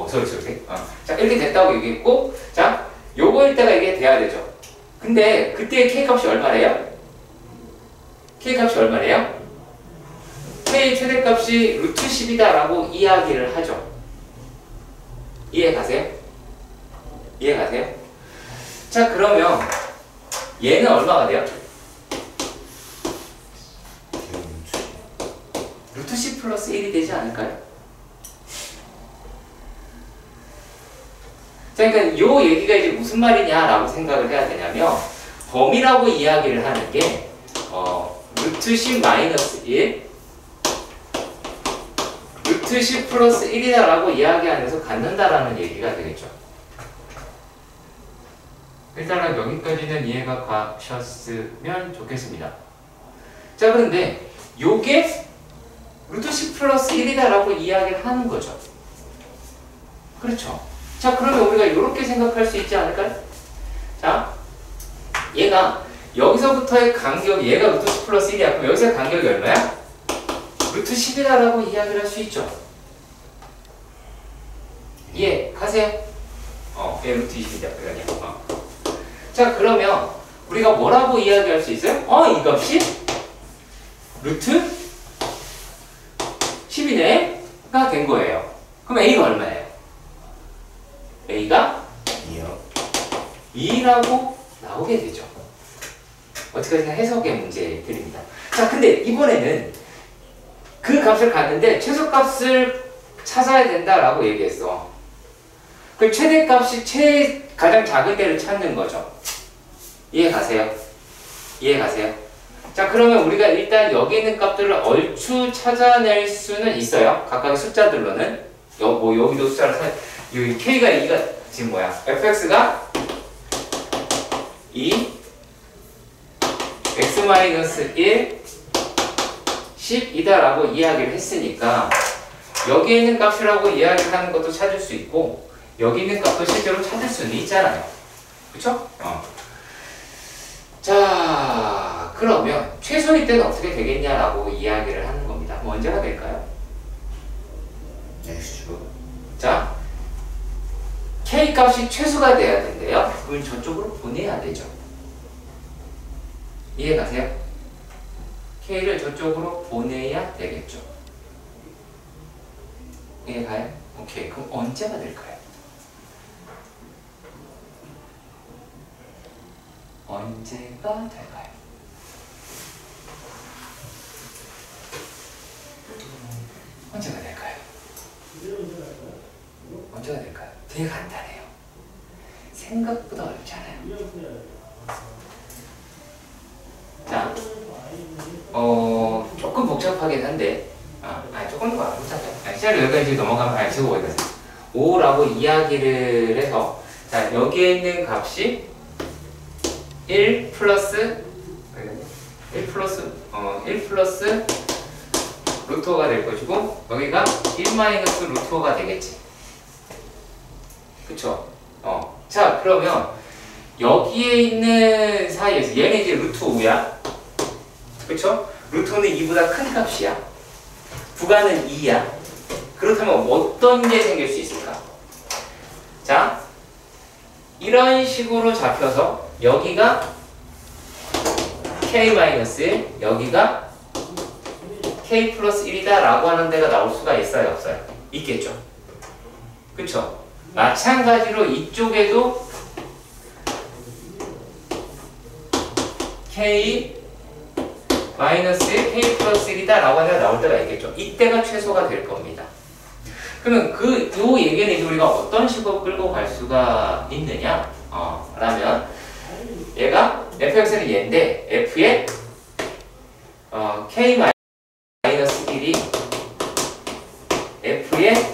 소리. 자, 이렇게 됐다고 얘기했고, 자, 요거일 때가 이게 돼야 되죠. 근데 그때 k값이 얼마래요? k값이 얼마래요? k 최대값이 루트 10이다 라고 이야기를 하죠. 이해가세요? 이해가세요? 자, 그러면 얘는 얼마가 돼요? 루트 10 플러스 1이 되지 않을까요? 자, 그러니까 요 얘기가 이제 무슨 말이냐라고 생각을 해야 되냐면, 범위라고 이야기를 하는 게 루트 10 마이너스 1 루트 10 플러스 1이다 라고 이야기하면서 갖는다라는 얘기가 되겠죠. 일단은 여기까지는 이해가 가셨으면 좋겠습니다. 자, 그런데 요게 루트 10 플러스 1이다라고 이야기를 하는 거죠. 그렇죠. 자, 그러면 우리가 이렇게 생각할 수 있지 않을까요? 자, 얘가 여기서부터의 간격이 얘가 루트 10 플러스 1이야. 그럼 여기서의 간격이 얼마야? 루트 10이다라고 이야기를 할 수 있죠. 예, 가세요. 얘 루트 20이다. 그러냐. 자, 그러면 우리가 뭐라고 이야기할 수 있어요? 이 값이 루트 10이네가 된 거예요. 그럼 A가 얼마예요? A가 2요. 2라고 나오게 되죠. 어떻게 하시나 해석의 문제 드립니다. 자, 근데 이번에는 그 값을 갔는데 최소값을 찾아야 된다라고 얘기했어. 그 최대값이 가장 작은 데를 찾는 거죠. 이해 가세요? 이해 가세요? 자, 그러면 우리가 일단 여기 있는 값들을 얼추 찾아낼 수는 있어요. 각각의 숫자들로는. 여기도 숫자를 여기 K가 2가 지금 뭐야? fx가 2 x-1 10이다라고 이야기를 했으니까 여기 있는 값이라고 이야기를 하는 것도 찾을 수 있고 여기 있는 값도 실제로 찾을 수는 있잖아요. 그쵸? 자, 그러면 최소일 때는 어떻게 되겠냐라고 이야기를 하는 겁니다. 뭐 언제가 될까요? X축. 자, K 값이 최소가 돼야 된대요. 그럼 저쪽으로 보내야 되죠. 이해 가세요? K를 저쪽으로 보내야 되겠죠. 이해 가요? 오케이. 그럼 언제가 될까요? 언제가 될까요? 언제가 될까요? 언제가 될까요? 되게 간단해요. 생각보다 어렵지 않아요. 자, 조금 복잡하긴 한데, 조금 더 복잡해요. 시작을 여기까지 넘어가면, 지금 어디까지? 5라고 이야기를 해서, 자, 여기에 있는 값이 1 플러스 루트 5가 될 것이고, 여기가 1 마이너스 루트 5가 되겠지. 그쵸? 자, 그러면 여기에 있는 사이에서 얘는 이제 루트 5야. 그쵸? 루트 5는 2보다 큰 값이야. 부가는 2야. 그렇다면 어떤 게 생길 수 있을까? 자, 이런 식으로 잡혀서 여기가 k-1, 여기가 k 플러스 1이다 라고 하는 데가 나올 수가 있어요, 없어요? 있겠죠. 그쵸? 마찬가지로 이쪽에도 k 마이너스 1, k 플러스 1이다 라고 하는 데가 나올 때가 있겠죠. 이때가 최소가 될 겁니다. 그러면 요 얘기는 이제 우리가 어떤 식으로 끌고 갈 수가 있느냐? 라면 얘가 fx는 얘인데 f에 k 마이너스 1이 f에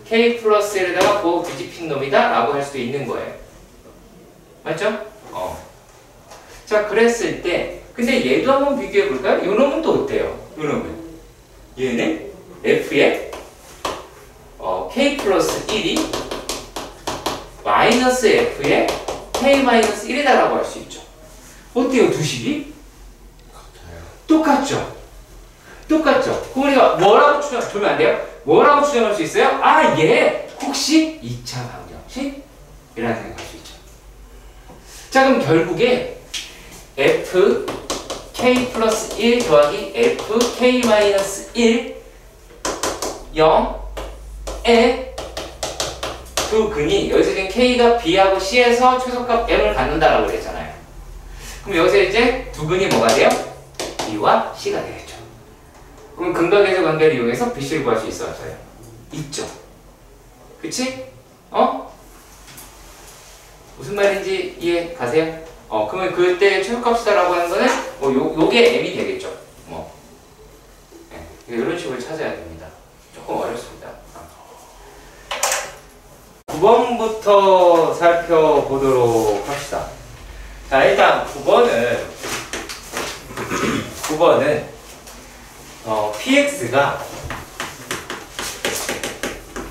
k 플러스 1에다가 그 뒤집힌 놈이다 라고 할 수 있는 거예요. 맞죠? 자, 그랬을 때 근데 얘도 한번 비교해 볼까요? 요 놈은 또 어때요? 요 놈은 얘는 f에 k 플러스 1이 마이너스 f에 k 마이너스 1이다 라고 할 수 있죠. 어때요? 두 식이? 같아요. 똑같죠? 똑같죠? 그럼 우리가 뭐라고 주면 안 돼요? 뭐라고 추정할 수 있어요? 얘 혹시 2차 방정식? 이라는 생각할 수 있죠. 자, 그럼 결국에 f k 플러스 1 더하기 f k 마이너스 1 0에 두 근이 여기서 지금 k가 b하고 c에서 최소값 m을 갖는다라고 그랬잖아요. 그럼 여기서 이제 두 근이 뭐가 돼요? b와 c가 되겠죠. 그럼 근각계수 관계를 이용해서 bc를 구할 수 있어요, 없어요? 있죠. 그치? 무슨 말인지 이해 가세요? 그러면 그때 최소값이다라고 하는 거는 요게 m이 되겠죠. 이런 식으로 찾아야 됩니다. 조금 어렵습니다. 9번부터 살펴보도록 합시다. 자, 일단 9번은 px가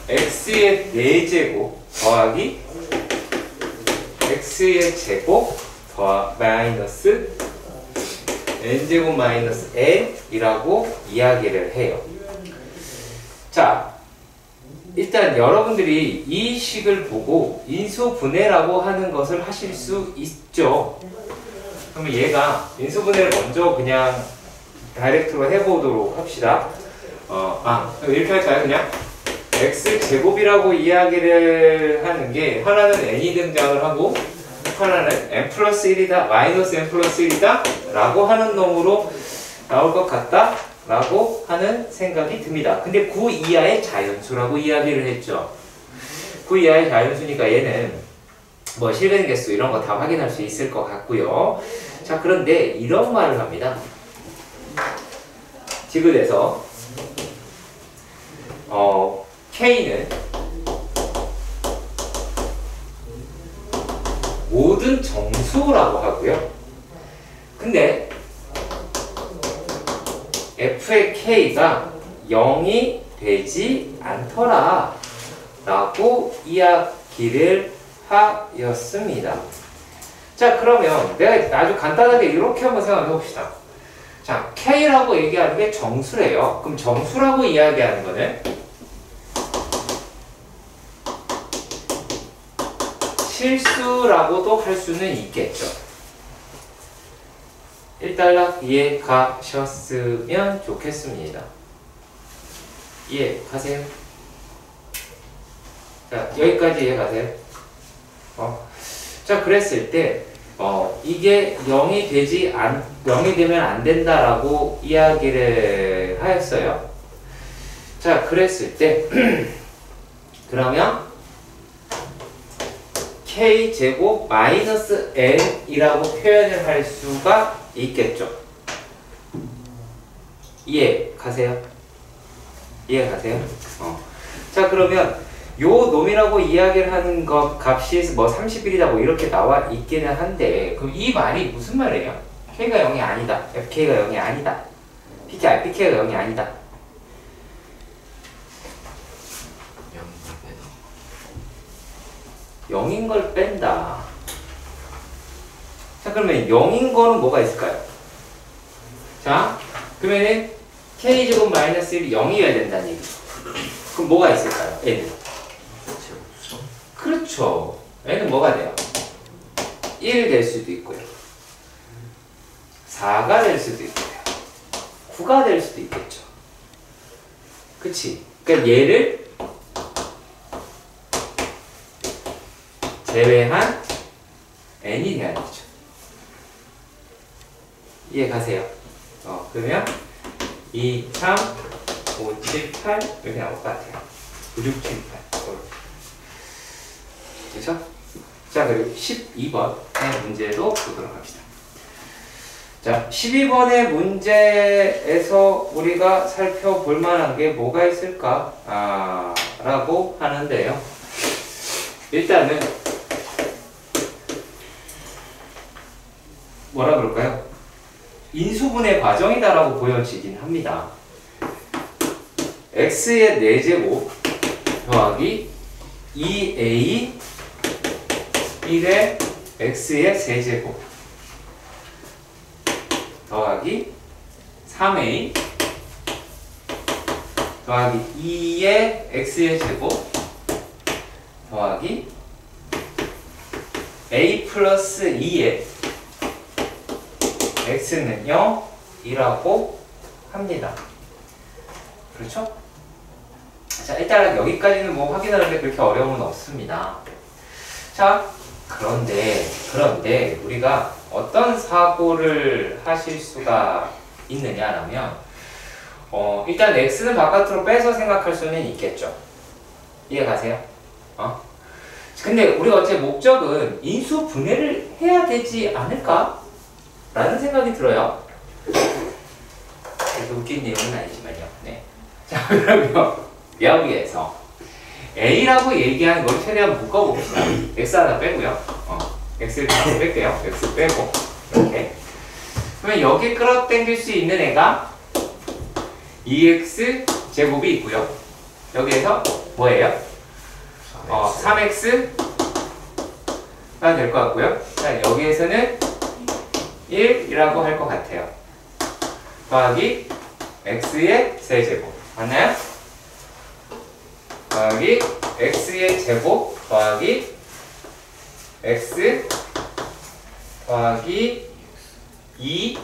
x의 4제곱 더하기 x의 제곱 마이너스 n제곱 마이너스 n이라고 이야기를 해요. 자, 일단 여러분들이 이 식을 보고 인수분해라고 하는 것을 하실 수 있죠. 그러면 얘가 인수분해를 먼저 그냥 다이렉트로 해보도록 합시다. 이렇게 할까요? 그냥 x제곱이라고 이야기를 하는 게 하나는 n이 등장을 하고 하나는 n 플러스 1이다 마이너스 n 플러스 1이다 라고 하는 놈으로 나올 것 같다 라고 하는 생각이 듭니다. 근데 9 이하의 자연수라고 이야기를 했죠. 9 이하의 자연수니까 얘는 뭐 실근 개수 이런 거 다 확인할 수 있을 것 같고요. 자, 그런데 이런 말을 합니다. 디귿에서 K는 모든 정수라고 하고요. 근데 F의 K가 0이 되지 않더라 라고 이야기를 하였습니다. 자, 그러면 내가 아주 간단하게 이렇게 한번 생각해 봅시다. 자, K라고 얘기하는 게 정수래요. 그럼 정수라고 이야기하는 거는 실수라고도 할 수는 있겠죠. 1달러 이해 가셨으면 좋겠습니다. 이해 가세요? 자, 여기까지 이해 가세요? 자, 그랬을 때 이게 0이 되면 안 된다라고 이야기를 하였어요. 자, 그랬을 때 그러면 K제곱 마이너스 N이라고 표현을 할 수가 있겠죠. 이해 가세요? 이해 가세요? 자, 그러면 요 놈이라고 이야기를 하는 것 값이 뭐 30일이다 뭐 이렇게 나와 있기는 한데, 그럼 이 말이 무슨 말이에요? K가 0이 아니다. FK가 0이 아니다. PK가 0이 아니다. 0인 걸 뺀다. 자, 그러면 0인 거는 뭐가 있을까요? 자, 그러면은 K제곱 마이너스 1이 0이어야 된다는 얘기죠. 그럼 뭐가 있을까요? N은? 그렇죠. N은 뭐가 돼요? 1 될 수도 있고요. 4가 될 수도 있고요. 9가 될 수도 있겠죠. 그치? 그러니까 얘를 제외한 n이 돼야 되죠. 이해 가세요? 그러면 2, 3, 5, 7, 8 이렇게 나올 것 같아요. 9, 6, 7, 8 그렇죠? 자, 그리고 12번의 문제도 보도록 합시다. 자, 12번의 문제에서 우리가 살펴볼 만한 게 뭐가 있을까? 라고 하는데요. 일단은 뭐라 그럴까요? 인수분해 과정이다라고 보여지긴 합니다. x의 4제곱 더하기 2a 1의 x의 세제곱 더하기 3a 더하기 2의 x의 제곱 더하기 a 플러스 2의 x는 0이라고 합니다. 그렇죠? 자, 일단 여기까지는 뭐 확인하는데 그렇게 어려움은 없습니다. 자, 그런데 우리가 어떤 사고를 하실 수가 있느냐라면 일단 x는 바깥으로 빼서 생각할 수는 있겠죠. 이해 가세요? 근데 우리가 어째 목적은 인수 분해를 해야 되지 않을까? 라는 생각이 들어요. 그래서 웃긴 내용은 아니지만요. 네. 자, 그러면 여기에서 A라고 얘기하는 걸 최대한 묶어봅시다. X 하나 빼고요. X를 하나 뺄게요. X 빼고 이렇게. 그러면 여기 끌어당길 수 있는 애가 2x 제곱이 있고요. 여기에서 뭐예요? 3x가 될 것 같고요. 자, 여기에서는 1이라고 할 것 같아요. 더하기 x의 세제곱. 맞나요? 더하기 x의 제곱 더하기 x 더하기 2x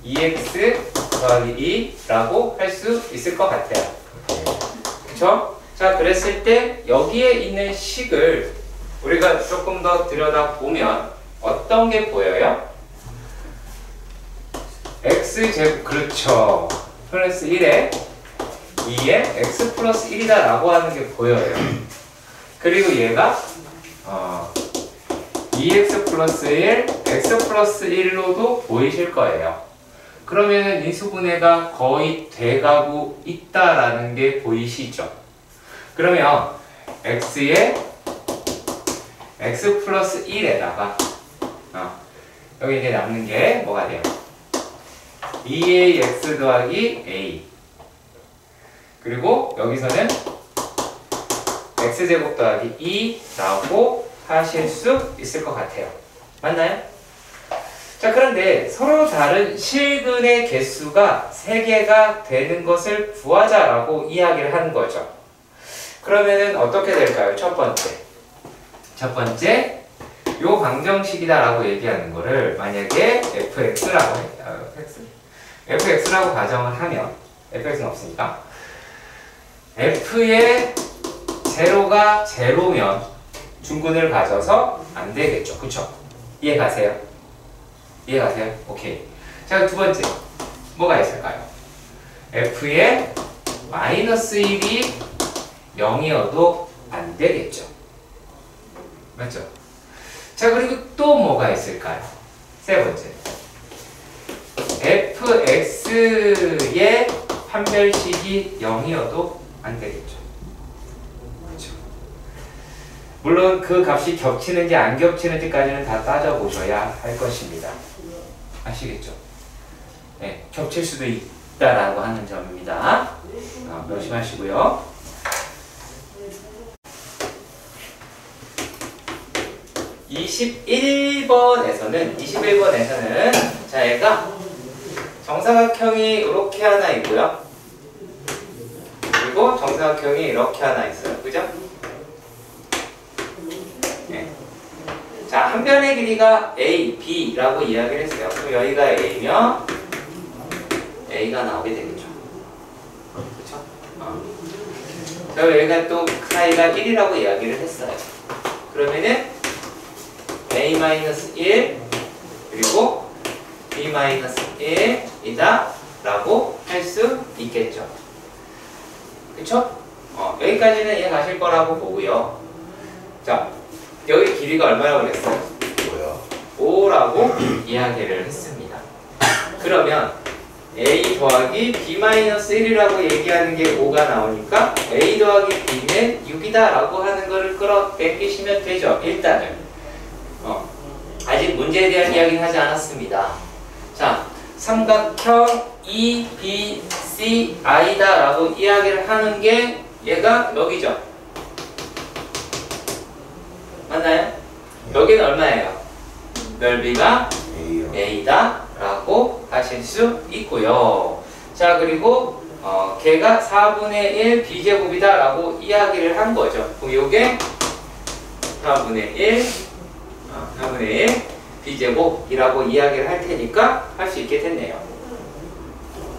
2x 더하기 2라고 할 수 있을 것 같아요. 그쵸? 자, 그랬을 때 여기에 있는 식을 우리가 조금 더 들여다보면 어떤 게 보여요? x제곱, 그렇죠. 플러스 1에 2에 x 플러스 1이다 라고 하는 게 보여요. 그리고 얘가 2x 플러스 1, x 플러스 1로도 보이실 거예요. 그러면 인수분해가 거의 돼가고 있다라는 게 보이시죠? 그러면 x에 x 플러스 1에다가 여기 이제 남는 게 뭐가 돼요? 2ax 더하기 a 그리고 여기서는 x제곱 더하기 2라고 하실 수 있을 것 같아요. 맞나요? 자, 그런데 서로 다른 실근의 개수가 3개가 되는 것을 구하자라고 이야기를 하는 거죠. 그러면은 어떻게 될까요? 첫 번째 요 방정식이다라고 얘기하는 거를 만약에 fx라고 가정을 하면 fx는 없으니까 f의 제로가 제로면 중근을 가져서 안 되겠죠. 그쵸? 이해가세요? 이해가세요? 오케이. 자, 두 번째 뭐가 있을까요? f의 마이너스 1이 0이어도 안 되겠죠. 맞죠? 자, 그리고 또 뭐가 있을까요? 세 번째 fx의 판별식이 0이어도 안 되겠죠. 그렇죠? 물론 그 값이 겹치는지 안 겹치는지까지는 다 따져보셔야 할 것입니다. 아시겠죠? 네, 겹칠 수도 있다라고 하는 점입니다. 명심하시고요. (21번에서는) 자, 얘가 정사각형이 이렇게 하나 있고요. 그리고 정사각형이 이렇게 하나 있어요. 그죠? 네. 자, 한 변의 길이가 a, b라고 이야기를 했어요. 그럼 여기가 a면 a가 나오게 되겠죠. 그렇죠? 그럼 여기가 또 사이가 1이라고 이야기를 했어요. 그러면은 a-1 그리고 b-1이다 라고 할 수 있겠죠. 그쵸? 여기까지는 이해 가실 거라고 보고요. 자, 여기 길이가 얼마라고 그랬어요? 뭐야? 5라고 이야기를 했습니다. 그러면 a 더하기 b-1이라고 얘기하는 게 5가 나오니까 a 더하기 b는 6이다 라고 하는 거를 끌어당기시면 되죠. 일단은 아직 문제에 대한 이야기는 하지 않았습니다. 자, 삼각형 EBCI다 라고 이야기를 하는 게 얘가 여기죠. 맞나요? 여기는 얼마예요? 넓이가 A다 라고 하실 수 있고요. 자, 그리고 걔가 4분의 1 B제곱이다 라고 이야기를 한 거죠. 그럼 요게 4분의 1 B제곱이라고 이야기를 할 테니까 할 수 있게 됐네요.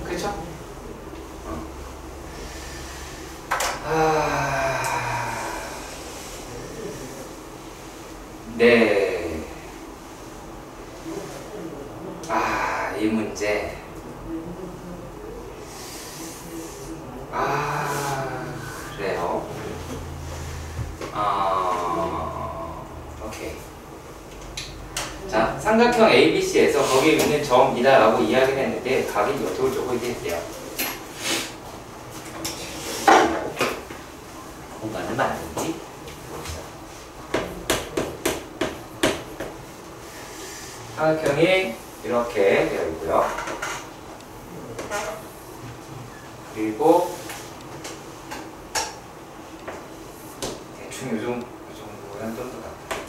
그쵸? 네. 이 문제. 그래요. 오케이. 자, 삼각형 ABC에서 거기에 있는 점이다 라고 이야기를 했는데 각이 어떻게 조금 이렇게 했대요. 삼각형이 이렇게 되어 있고요. 그리고 대충 요 정도는 좀 더 같아요.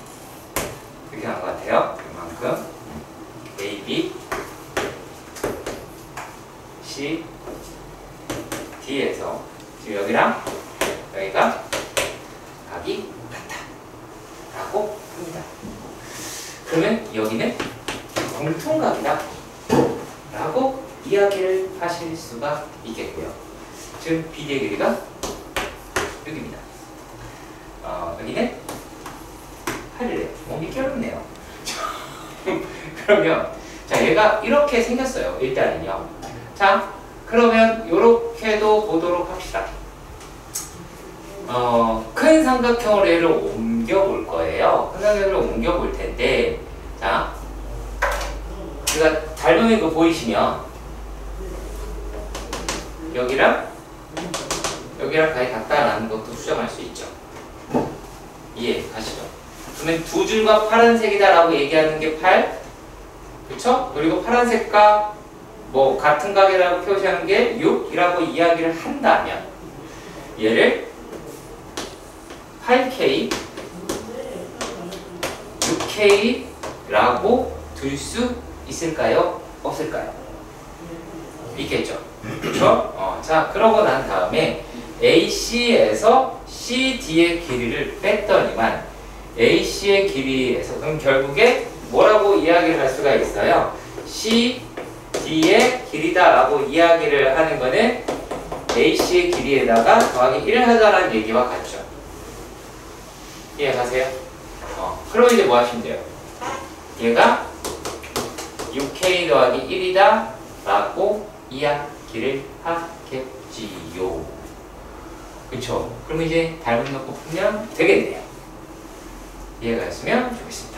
이렇게 한 것 같아요. 이만큼 A, B, C, D에서 지금 여기랑 여기가 각이 같다 라고 합니다. 그러면 여기는 공통각이다 라고 이야기를 하실 수가 있겠고요. 지금 BD의 길이가 6입니다. 여기는 8이래요. 믿기 어렵네요. 그러면 자 얘가 이렇게 생겼어요. 일단은요. 자 그러면 이렇게도 보도록 합시다. 큰 삼각형으로 얘를 옮겨볼 거예요. 큰 삼각형으로 옮겨볼 텐데 자 제가 닮은 거 보이시면 여기랑 각이 같다라는 것도 수정할 수 있죠. 이해 가시죠? 그러면 두 줄과 파란색이다 라고 얘기하는 게 8 그쵸? 그리고 파란색과 뭐 같은 각이라고 표시하는 게 6이라고 이야기를 한다면 얘를 8K, 6K라고 둘 수 있을까요? 없을까요? 있겠죠? 그렇죠? 자, 그러고 난 다음에 AC에서 CD의 길이를 뺐더니만 AC의 길이에서 그럼 결국에 뭐라고 이야기를 할 수가 있어요? CD의 길이다라고 이야기를 하는 거는 AC의 길이에다가 더하기 1을 하자라는 얘기와 같죠. 이해가세요? 그럼 이제 뭐 하시면 돼요? 얘가 6K 더하기 1이다 라고 이야기를 하겠지요. 그쵸? 그럼 이제 닮은 놓고 풀면 되겠네요. 이해가 됐으면 좋겠습니다.